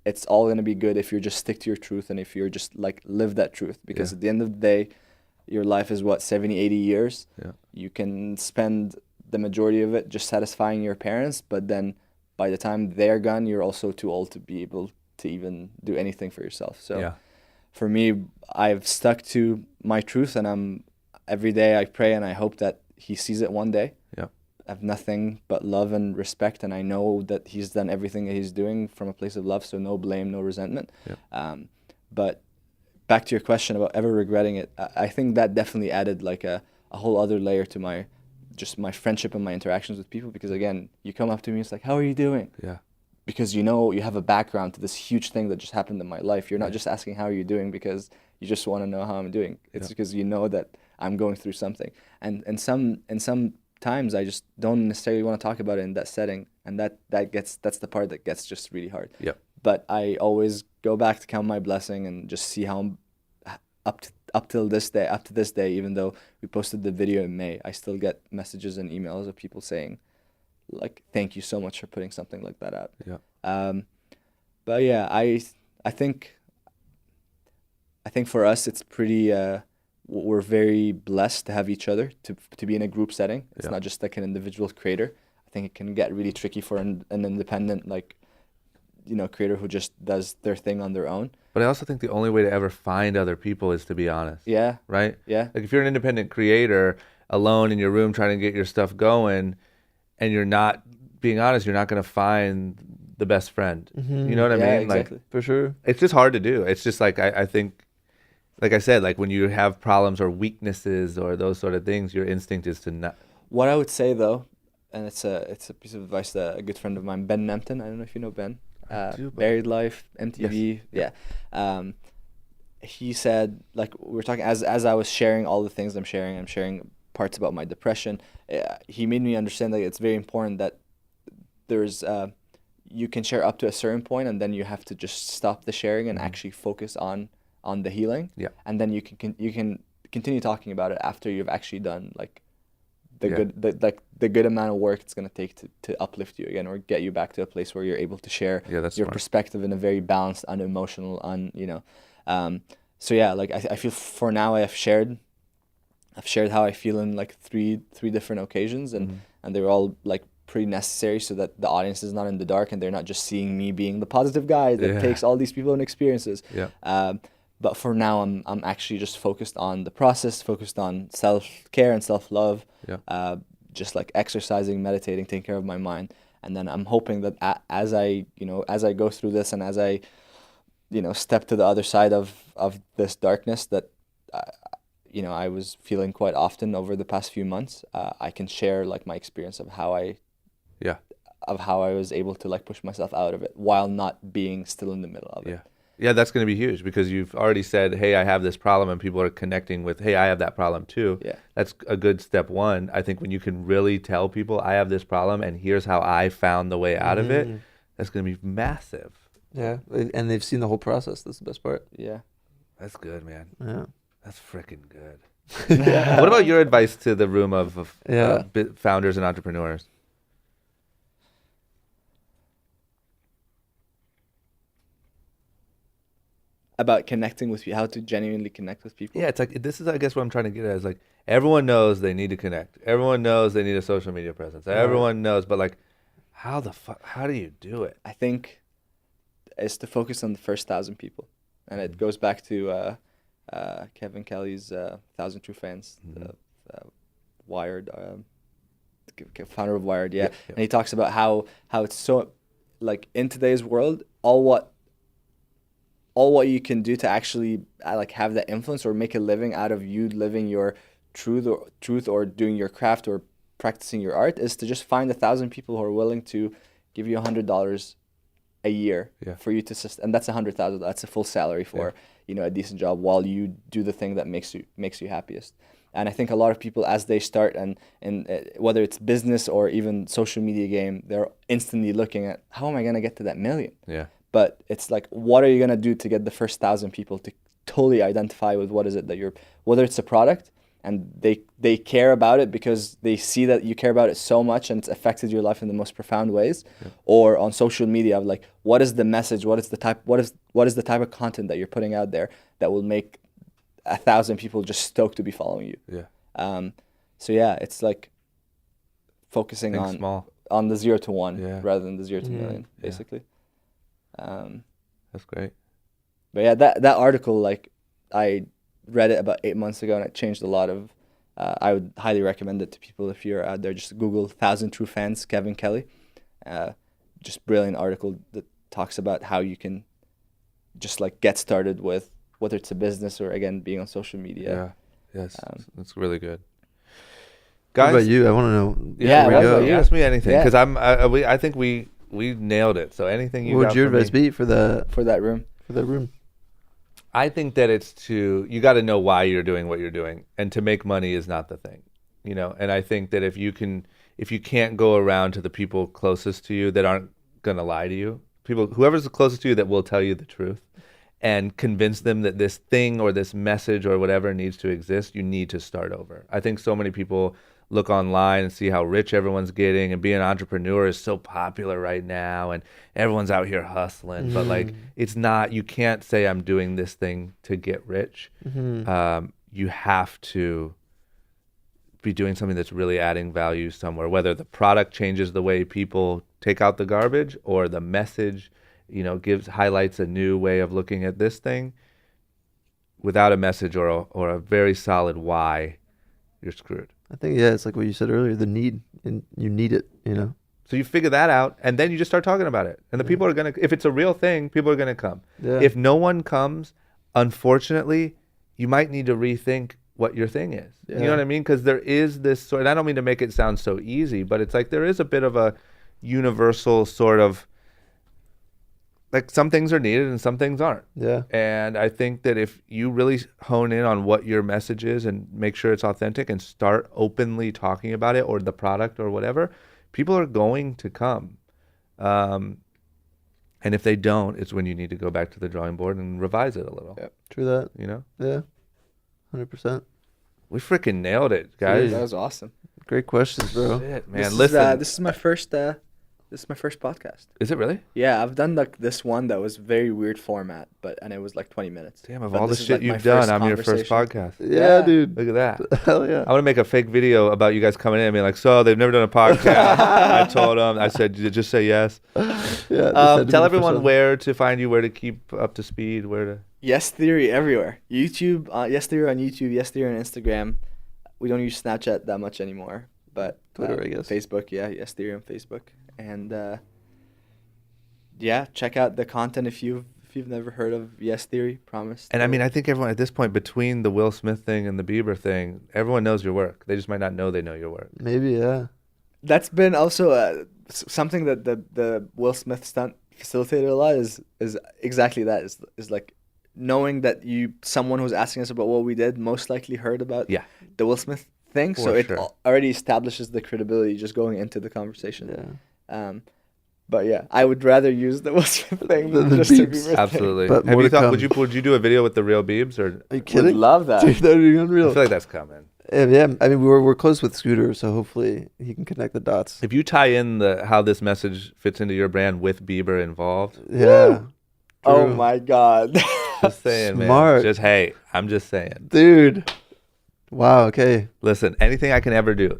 it's all going to be good if you just stick to your truth and if you're just like live that truth. Because at the end of the day, your life is what, 70, 80 years. You can spend the majority of it just satisfying your parents, but then by the time they're gone, you're also too old to be able to even do anything for yourself. So for me, I've stuck to my truth, and every day I pray and I hope that he sees it one day. I have nothing but love and respect, and I know that he's done everything that he's doing from a place of love, so no blame, no resentment. But back to your question about ever regretting it, I think that definitely added like a whole other layer to my just my friendship and my interactions with people, because again, you come up to me, it's like, how are you doing? Yeah. Because you know you have a background to this huge thing that just happened in my life. You're not just asking how are you doing because you just want to know how I'm doing. It's because you know that I'm going through something. And some times I just don't necessarily want to talk about it in that setting, and that's the part that gets just really hard. Yeah. But I always go back to count my blessing and just see how I'm up to this day, even though we posted the video in May, I still get messages and emails of people saying, like, thank you so much for putting something like that out. Yeah. But yeah, I think for us it's pretty. We're very blessed to have each other to be in a group setting. It's not just like an individual creator. I think it can get really tricky for an independent creator who just does their thing on their own. But I also think the only way to ever find other people is to be honest. Yeah. Right? Yeah. Like if you're an independent creator alone in your room trying to get your stuff going and you're not being honest, you're not going to find the best friend. You know what I mean? Exactly. For sure. It's just hard to do. It's just like, I think, like I said, like when you have problems or weaknesses or those sort of things, your instinct is to not. What I would say though, and it's a piece of advice that a good friend of mine, Ben Nemton, I don't know if you know Ben, Buried Life, MTV, he said, like we were talking, as I was sharing all the things I'm sharing parts about my depression. He made me understand that it's very important that there's you can share up to a certain point, and then you have to just stop the sharing and actually focus on the healing. Yeah. And then you can continue talking about it after you've actually done like the good amount of work it's gonna take to uplift you again or get you back to a place where you're able to share your smart. perspective in a very balanced, unemotional, so yeah, like I feel for now I've shared how I feel in like three different occasions, and they're all like pretty necessary so that the audience is not in the dark and they're not just seeing me being the positive guy that takes all these people and experiences. But for now I'm actually just focused on the process, focused on self-care and self-love, just like exercising, meditating, taking care of my mind. And then I'm hoping that as I go through this and as I step to the other side of this darkness that I was feeling quite often over the past few months, I can share like my experience of how I was able to like push myself out of it while not being still in the middle of it. Yeah, that's going to be huge because you've already said, hey, I have this problem, and people are connecting with, hey, I have that problem too. Yeah. That's a good step one. I think when you can really tell people, I have this problem and here's how I found the way out of it, that's going to be massive. Yeah, and they've seen the whole process. That's the best part. Yeah. That's good, man. Yeah. That's freaking good. What about your advice to the room of founders and entrepreneurs? About connecting with people, how to genuinely connect with people. Yeah, it's like, this is, I guess, what I'm trying to get at is like, everyone knows they need to connect. Everyone knows they need a social media presence. Everyone knows, but like, how do you do it? I think it's to focus on the first 1,000 people. And it goes back to Kevin Kelly's 1,000 True Fans, the Wired, founder of Wired, And he talks about how it's so, like, in today's world, all what you can do to actually like have that influence or make a living out of you living your truth or doing your craft or practicing your art is to just find 1,000 people who are willing to give you $100 a year for you to and that's 100,000. That's a full salary for a decent job while you do the thing that makes you happiest. And I think a lot of people, as they start and whether it's business or even social media game, they're instantly looking at how am I gonna get to that million? Yeah. But it's like, what are you gonna do to get the first 1,000 people to totally identify with what is it that whether it's a product and they care about it because they see that you care about it so much and it's affected your life in the most profound ways, or on social media, like what is the message, what is the type of content that you're putting out there that will make 1,000 people just stoked to be following you. So it's like focusing on the 0 to 1 rather than the 0 to million, basically. That's great. But yeah, that article, like, I read it about 8 months ago and it changed a lot of. I would highly recommend it to people if you're out there. Just Google 1,000 True Fans, Kevin Kelly. Just brilliant article that talks about how you can just like get started with whether it's a business or again being on social media. Yes, that's really good. Guys, What about you? I want to know. Yeah, before we what go. about you? ask me anything Yeah. because I think we nailed it. So anything you What got would your for me? advice be for that For that room. room? I think that you got to know why you're doing what you're doing, and to make money is not the thing, And I think that if you can't go around to the people closest to you that aren't gonna lie to you, whoever's the closest to you that will tell you the truth, and convince them that this thing or this message or whatever needs to exist, you need to start over. I think so many people look online and see how rich everyone's getting, and being an entrepreneur is so popular right now, and everyone's out here hustling. But like, it's not. You can't say I'm doing this thing to get rich. You have to be doing something that's really adding value somewhere, whether the product changes the way people take out the garbage, or the message highlights a new way of looking at this thing. Without a message or a very solid why, you're screwed. I think, yeah, it's like what you said earlier, the need, and you need it, So you figure that out, and then you just start talking about it. And the people are going to, if it's a real thing, people are going to come. Yeah. If no one comes, unfortunately, you might need to rethink what your thing is. You know what I mean? Because there is this sort, and I don't mean to make it sound so easy, but it's like there is a bit of a universal sort of, like, some things are needed and some things aren't. Yeah. And I think that if you really hone in on what your message is and make sure it's authentic and start openly talking about it, or the product or whatever, people are going to come. And if they don't, it's when you need to go back to the drawing board and revise it a little. Yep. True that. Yeah. 100%. We freaking nailed it, guys. That was awesome. Great questions, bro. Shit, man. This Listen. Is, this is my first. This is my first podcast. Is it really? Yeah, I've done like this one that was very weird format, and it was like 20 minutes. Damn, of But all the this is, shit like, my you've done, first I'm your first conversation. podcast. Yeah, Yeah. dude. Look at that. Hell yeah. I want to make a fake video about you guys coming in and being like, so they've never done a podcast. I told them, I said, just say yes. Yeah. Tell everyone where to find you, where to keep up to speed, where to. Yes Theory everywhere. YouTube, Yes Theory on YouTube, Yes Theory on Instagram. We don't use Snapchat that much anymore, but Twitter, I guess. Facebook, yeah, Yes Theory on Facebook, and yeah, check out the content if you've never heard of Yes Theory. Promise. And I mean, I think everyone at this point, between the Will Smith thing and the Bieber thing, everyone knows your work. They just might not know they know your work. Maybe, yeah. That's been also something that the Will Smith stunt facilitated a lot is exactly that is like knowing that someone who's asking us about what we did most likely heard about the Will Smith thing, For so it sure. already establishes the credibility just going into the conversation. Yeah. But yeah, I would rather use the Will Smith thing than The Justin beeps. Bieber thing. Absolutely. But Have more you to thought? come. Would you do a video with the real Biebs, or Are you kidding? Would love that. Dude, that would be I unreal. feel like that's coming. Yeah, I mean, we're close with Scooter, so hopefully he can connect the dots. If you tie in how this message fits into your brand with Bieber involved, Yeah. Oh True. my God. just saying, man. Smart. I'm just saying. Dude. Wow, okay. Listen, anything I can ever do,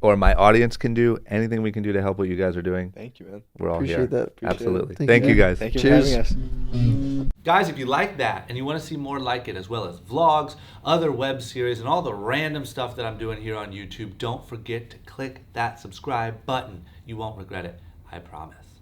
or my audience can do, anything we can do to help what you guys are doing, Thank you, man. we're all Appreciate here. that. Appreciate Absolutely. it. Thank you, guys. Thank you Cheers. for having us. Guys, if you like that and you want to see more like it, as well as vlogs, other web series, and all the random stuff that I'm doing here on YouTube, don't forget to click that subscribe button. You won't regret it, I promise.